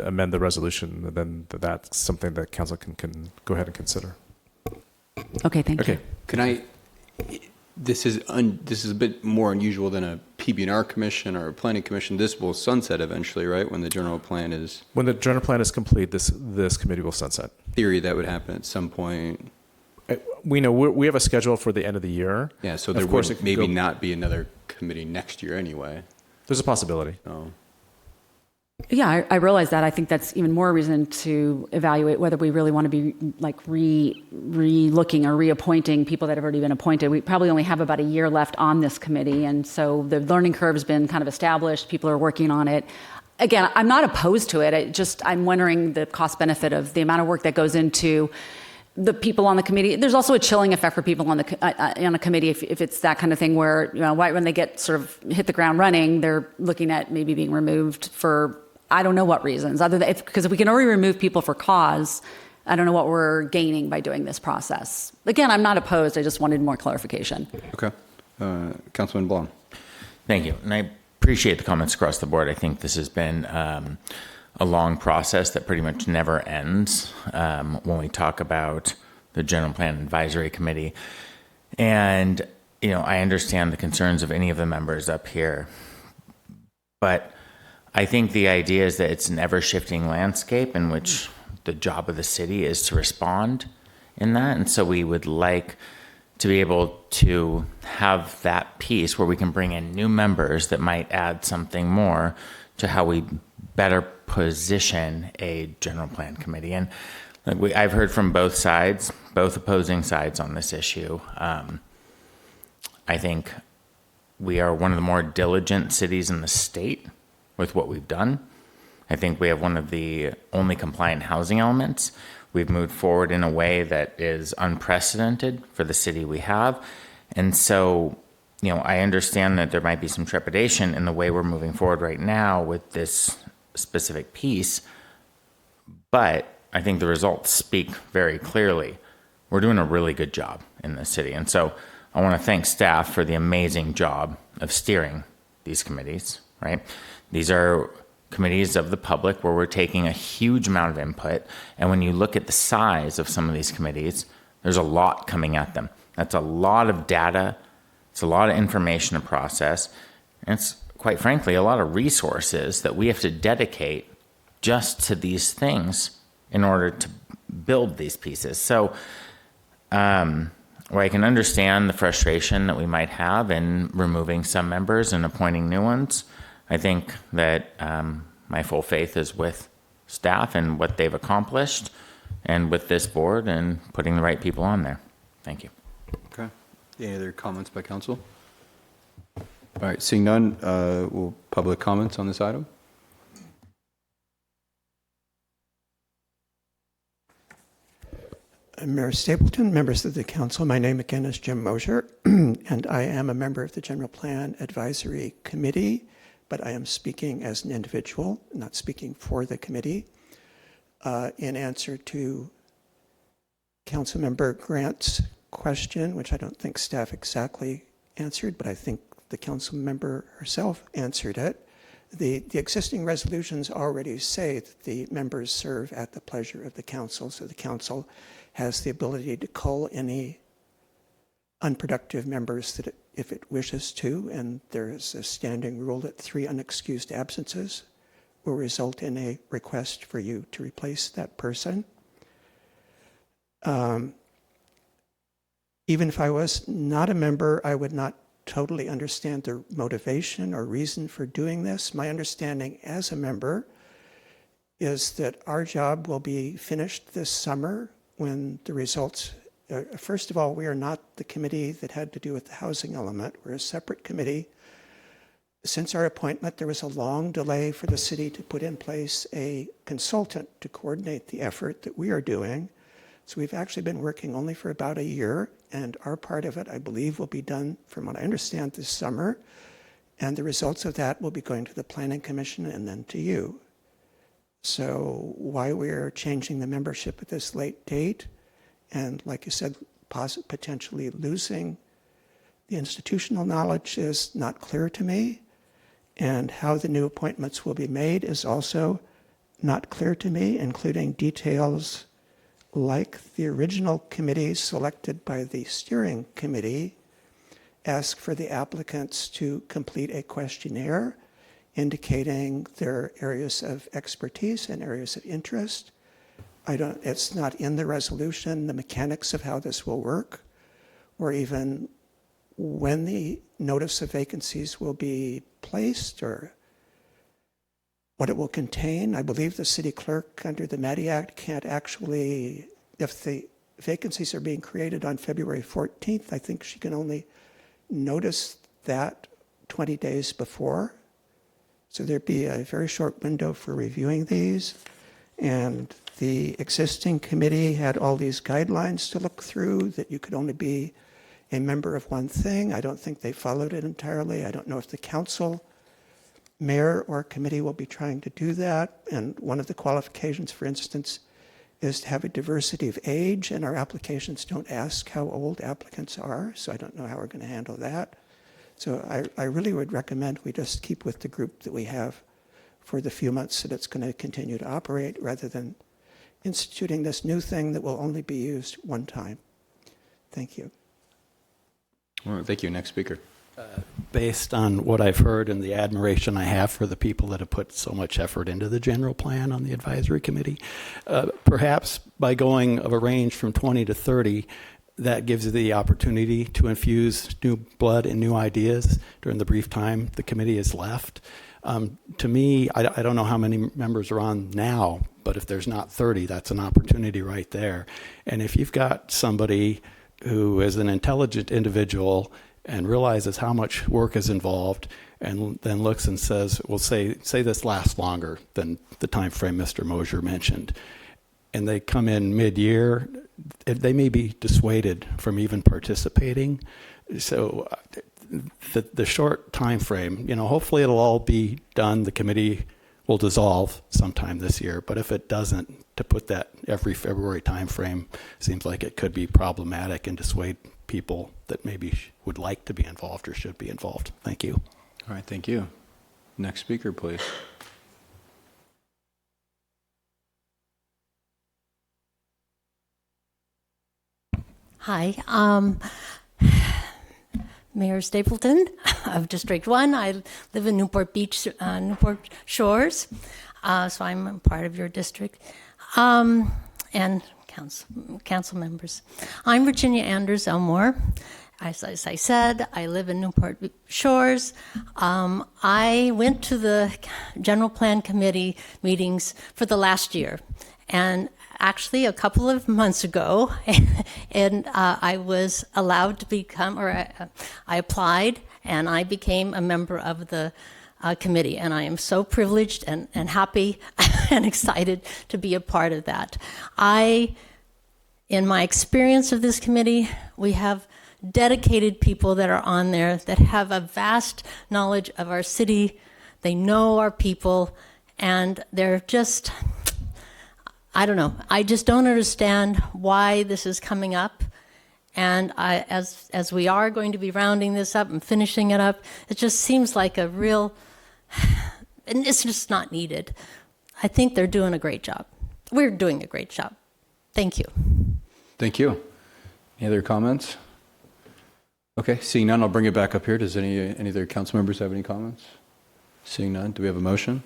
amend the resolution, then that's something that council can go ahead and consider. Okay, thank you. Can this is a bit more unusual than a PB&R commission or a planning commission. This will sunset eventually, right? When the general plan is... When the general plan is complete, this committee will sunset. Theory, that would happen at some point. We know we have a schedule for the end of the year. Yeah, so there would maybe not be another committee next year anyway. There's a possibility. Oh. Yeah, I realize that. I think that's even more reason to evaluate whether we really want to be like re-looking or reappointing people that have already been appointed. We probably only have about a year left on this committee, and so the learning curve has been kind of established. People are working on it. Again, I'm not opposed to it. I'm wondering the cost benefit of the amount of work that goes into the people on the committee. There's also a chilling effect for people on a committee if it's that kind of thing where right when they get sort of hit the ground running, they're looking at maybe being removed for I don't know what reasons. Other than because if we can already remove people for cause, I don't know what we're gaining by doing this process. Again, I'm not opposed. I just wanted more clarification. Okay, Councilman Blum. Thank you, and I appreciate the comments across the board. I think this has been a long process that pretty much never ends when we talk about the General Plan Advisory Committee. And, I understand the concerns of any of the members up here, but I think the idea is that it's an ever-shifting landscape in which the job of the city is to respond in that. And so we would like to be able to have that piece where we can bring in new members that might add something more to how we better position a general plan committee. And I've heard from both sides, both opposing sides on this issue. I think we are one of the more diligent cities in the state with what we've done. I think we have one of the only compliant housing elements. We've moved forward in a way that is unprecedented for the city we have. And so, I understand that there might be some trepidation in the way we're moving forward right now with this specific piece, but I think the results speak very clearly. We're doing a really good job in this city. And so I want to thank staff for the amazing job of steering these committees, right? These are committees of the public where we're taking a huge amount of input. And when you look at the size of some of these committees, there's a lot coming at them. That's a lot of data. It's a lot of information to process. And it's, quite frankly, a lot of resources that we have to dedicate just to these things in order to build these pieces. So, where I can understand the frustration that we might have in removing some members and appointing new ones, I think that my full faith is with staff and what they've accomplished and with this board and putting the right people on there. Thank you. Okay. Any other comments by council? All right, seeing none, will public comments on this item? Mayor Stapleton, members of the council, my name again is Jim Mosier, and I am a member of the General Plan Advisory Committee, but I am speaking as an individual, not speaking for the committee. In answer to Councilmember Grant's question, which I don't think staff exactly answered, but I think the council member herself answered it. The existing resolutions already say that the members serve at the pleasure of the council, so the council has the ability to cull any unproductive members that if it wishes to, and there is a standing rule that 3 unexcused absences will result in a request for you to replace that person. Even if I was not a member, I would not totally understand the motivation or reason for doing this. My understanding as a member is that our job will be finished this summer when the results, first of all, we are not the committee that had to do with the housing element. We're a separate committee. Since our appointment, there was a long delay for the city to put in place a consultant to coordinate the effort that we are doing. So we've actually been working only for about a year, and our part of it, I believe, will be done, from what I understand, this summer. And the results of that will be going to the Planning Commission and then to you. So why we're changing the membership at this late date, and like you said, potentially losing the institutional knowledge is not clear to me. And how the new appointments will be made is also not clear to me, including details like the original committee selected by the steering committee ask for the applicants to complete a questionnaire indicating their areas of expertise and areas of interest. It's not in the resolution, the mechanics of how this will work, or even when the notice of vacancies will be placed or what it will contain. I believe the city clerk under the MATI Act can't actually, if the vacancies are being created on February 14th, I think she can only notice that 20 days before. So there'd be a very short window for reviewing these. And the existing committee had all these guidelines to look through that you could only be a member of one thing. I don't think they followed it entirely. I don't know if the council, mayor, or committee will be trying to do that. And one of the qualifications, for instance, is to have a diversity of age, and our applications don't ask how old applicants are, so I don't know how we're going to handle that. So I really would recommend we just keep with the group that we have for the few months that it's going to continue to operate, rather than instituting this new thing that will only be used one time. Thank you. Well, thank you. Next speaker. Based on what I've heard and the admiration I have for the people that have put so much effort into the general plan on the advisory committee, perhaps by going of a range from 20 to 30, that gives you the opportunity to infuse new blood and new ideas during the brief time the committee is left. To me, I don't know how many members are on now, but if there's not 30, that's an opportunity right there. And if you've got somebody who is an intelligent individual and realizes how much work is involved and then looks and says, well, say this lasts longer than the time frame Mr. Mosier mentioned, and they come in mid-year, they may be dissuaded from even participating. So the short time frame, hopefully it'll all be done. The committee will dissolve sometime this year, but if it doesn't, to put that every February time frame seems like it could be problematic and dissuade people that maybe would like to be involved or should be involved. Thank you. All right, thank you. Next speaker, please. Hi, Mayor Stapleton of District 1. I live in Newport Beach, Newport Shores, so I'm part of your district. And council members. I'm Virginia Anders Elmore. As I said, I live in Newport Shores. I went to the General Plan Committee meetings for the last year, and actually a couple of months ago, and I was allowed to become, or I applied, and I became a member of the committee, and I am so privileged and happy and excited to be a part of that. In my experience of this committee, we have dedicated people that are on there that have a vast knowledge of our city. They know our people, and they're just, I don't know. I just don't understand why this is coming up. And as we are going to be rounding this up and finishing it up, it just seems like a real, and it's just not needed. I think they're doing a great job. We're doing a great job. Thank you. Thank you. Any other comments? Okay, seeing none, I'll bring it back up here. Does any other council members have any comments? Seeing none, do we have a motion?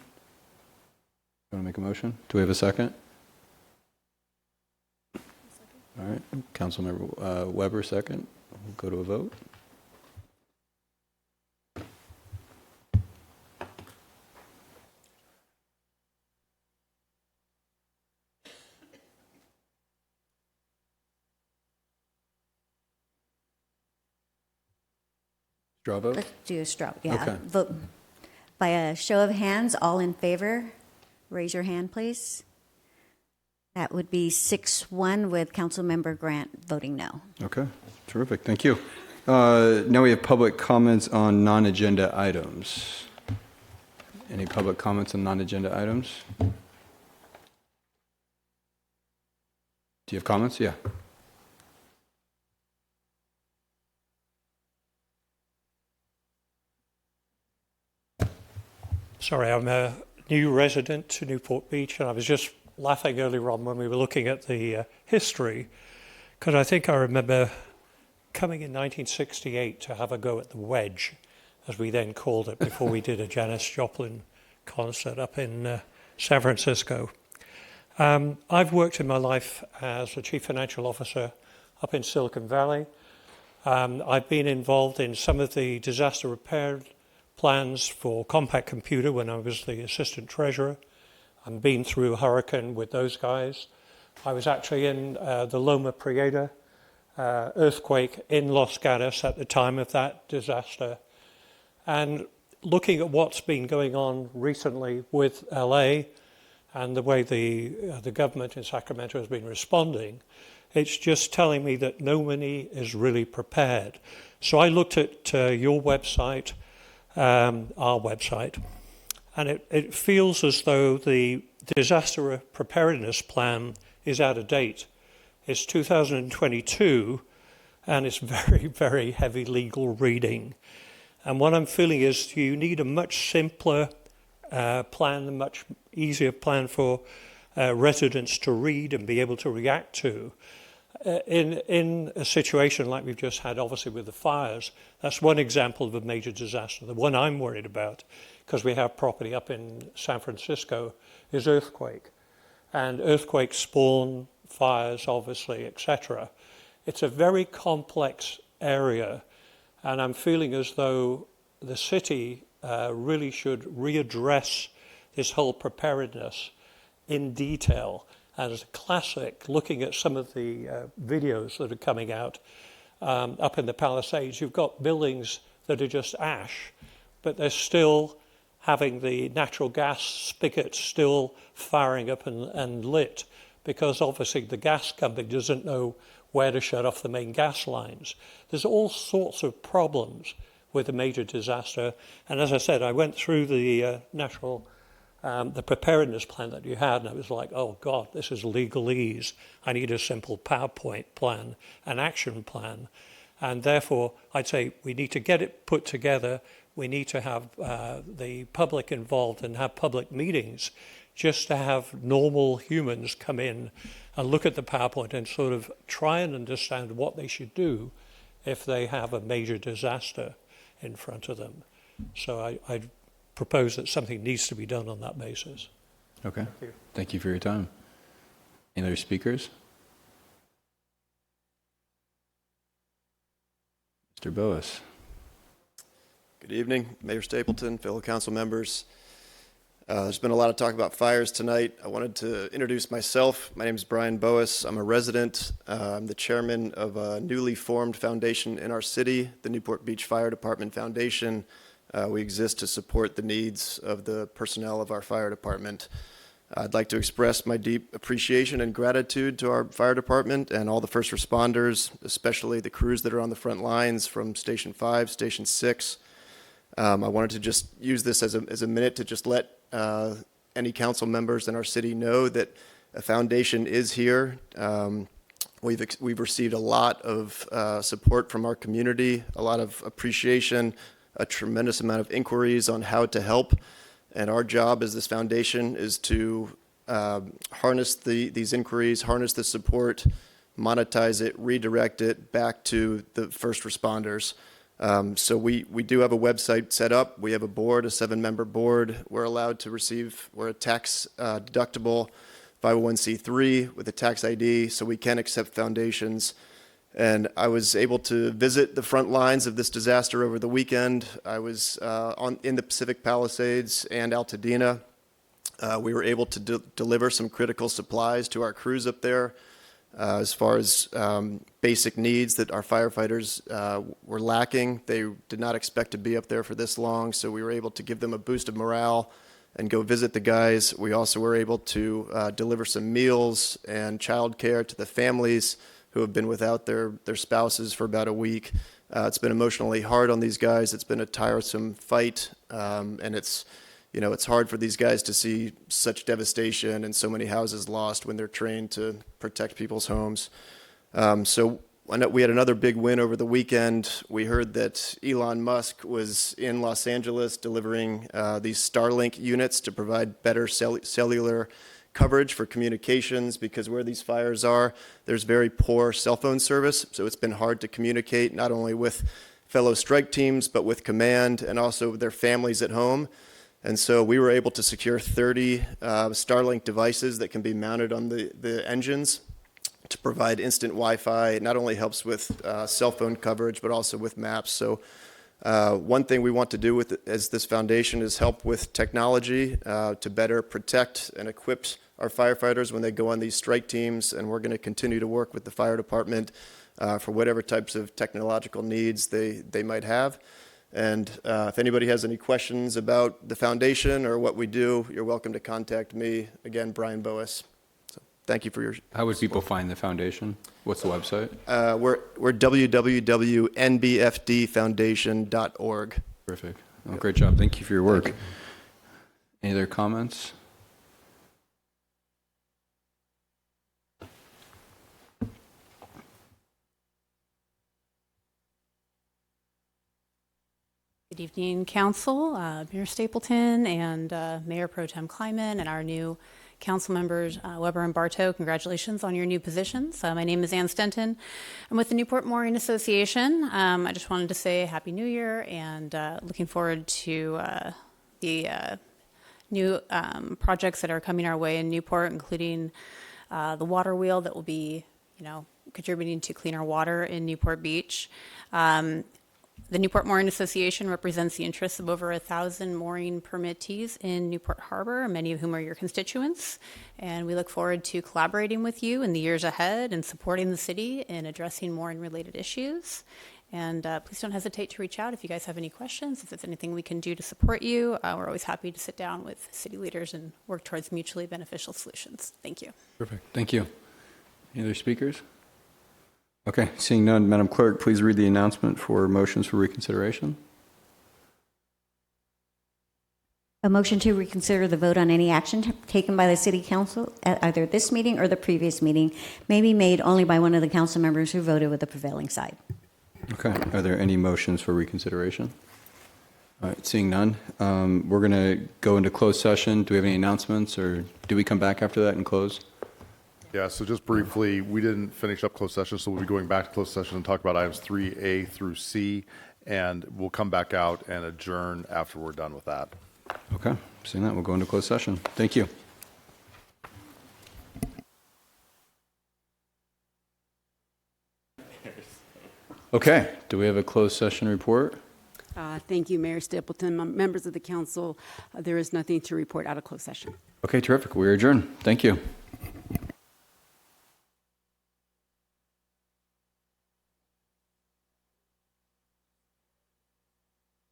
You want to make a motion? Do we have a second? All right, Councilmember Weber, second. We'll go to a vote. Straw vote? Let's do a straw, yeah. Okay. Vote by a show of hands, all in favor, raise your hand, please. That would be 6-1 with Councilmember Grant voting no. Okay, terrific, thank you. Now we have public comments on non-agenda items. Any public comments on non-agenda items? Do you have comments? Yeah. Sorry, I'm a new resident to Newport Beach, and I was just laughing earlier on when we were looking at the history, because I think I remember coming in 1968 to have a go at the Wedge, as we then called it, before we did a Janis Joplin concert up in San Francisco. I've worked in my life as a chief financial officer up in Silicon Valley. I've been involved in some of the disaster repair plans for Compact Computer when I was the assistant treasurer. I've been through a hurricane with those guys. I was actually in the Loma Prieta earthquake in Los Gatos at the time of that disaster. And looking at what's been going on recently with LA and the way the government in Sacramento has been responding, it's just telling me that nobody is really prepared. So I looked at your website, our website, and it feels as though the disaster preparedness plan is out of date. It's 2022, and it's very, very heavy legal reading. And what I'm feeling is you need a much simpler plan, a much easier plan for residents to read and be able to react to. In a situation like we've just had, obviously, with the fires, that's one example of a major disaster. The one I'm worried about, because we have property up in San Francisco, is earthquake. And earthquakes spawn fires, obviously, etc. It's a very complex area, and I'm feeling as though the city really should readdress this whole preparedness in detail. And as a classic, looking at some of the videos that are coming out up in the Palisades, you've got buildings that are just ash, but they're still having the natural gas spigot still firing up and lit, because obviously the gas company doesn't know where to shut off the main gas lines. There's all sorts of problems with a major disaster. And as I said, I went through the the preparedness plan that you had, and I was like, oh God, this is legalese. I need a simple PowerPoint plan, an action plan. And therefore, I'd say we need to get it put together. We need to have the public involved and have public meetings just to have normal humans come in and look at the PowerPoint and sort of try and understand what they should do if they have a major disaster in front of them. So I propose that something needs to be done on that basis. Okay. Thank you for your time. Any other speakers? Mr. Boas. Good evening, Mayor Stapleton, fellow council members. There's been a lot of talk about fires tonight. I wanted to introduce myself. My name is Brian Boas. I'm a resident. I'm the chairman of a newly formed foundation in our city, the Newport Beach Fire Department Foundation. We exist to support the needs of the personnel of our fire department. I'd like to express my deep appreciation and gratitude to our fire department and all the first responders, especially the crews that are on the front lines from Station 5, Station 6. I wanted to just use this as a minute to just let any council members in our city know that a foundation is here. We've received a lot of support from our community, a lot of appreciation, a tremendous amount of inquiries on how to help. And our job as this foundation is to harness these inquiries, harness the support, monetize it, redirect it back to the first responders. So we do have a website set up. We have a board, a 7-member board. We're allowed to receive, we're a tax deductible 501c3 with a tax ID, so we can accept foundations. And I was able to visit the front lines of this disaster over the weekend. I was in the Pacific Palisades and Altadena. We were able to deliver some critical supplies to our crews up there as far as basic needs that our firefighters were lacking. They did not expect to be up there for this long, so we were able to give them a boost of morale and go visit the guys. We also were able to deliver some meals and childcare to the families who have been without their spouses for about a week. It's been emotionally hard on these guys. It's been a tiresome fight, and it's hard for these guys to see such devastation and so many houses lost when they're trained to protect people's homes. So we had another big win over the weekend. We heard that Elon Musk was in Los Angeles delivering these Starlink units to provide better cellular coverage for communications, because where these fires are, there's very poor cell phone service. So it's been hard to communicate not only with fellow strike teams, but with command and also their families at home. And so we were able to secure 30 Starlink devices that can be mounted on the engines to provide instant Wi-Fi. It not only helps with cell phone coverage, but also with maps. So one thing we want to do as this foundation is help with technology to better protect and equip our firefighters when they go on these strike teams. And we're going to continue to work with the fire department for whatever types of technological needs they might have. And if anybody has any questions about the foundation or what we do, you're welcome to contact me. Again, Brian Boas. So thank you for your How would people find the foundation? What's the website? We're www.nbfdfoundation.org. Terrific. Well, great job. Thank you for your work. Any other comments? Good evening, Council, Mayor Stapleton, and Mayor Pro Tem Kleiman, and our new council members, Weber and Bartow. Congratulations on your new positions. My name is Ann Stenton. I'm with the Newport Mooring Association. I just wanted to say Happy New Year, and looking forward to the new projects that are coming our way in Newport, including the water wheel that will be, contributing to cleaner water in Newport Beach. The Newport Mooring Association represents the interests of over 1,000 mooring permittees in Newport Harbor, many of whom are your constituents. And we look forward to collaborating with you in the years ahead and supporting the city in addressing mooring-related issues. And please don't hesitate to reach out if you guys have any questions, if there's anything we can do to support you. We're always happy to sit down with city leaders and work towards mutually beneficial solutions. Thank you. Perfect. Thank you. Any other speakers? Okay, seeing none, Madam Clerk, please read the announcement for motions for reconsideration. A motion to reconsider the vote on any action taken by the City Council at either this meeting or the previous meeting may be made only by one of the council members who voted with the prevailing side. Okay, are there any motions for reconsideration? All right, seeing none, we're going to go into closed session. Do we have any announcements, or do we come back after that and close? Yeah, so just briefly, we didn't finish up closed session, so we'll be going back to closed session and talk about items 3A through C, and we'll come back out and adjourn after we're done with that. Okay, seeing that, we'll go into closed session. Thank you. Okay, do we have a closed session report? Thank you, Mayor Stapleton. Members of the council, there is nothing to report out of closed session. Okay, terrific. We are adjourned. Thank you.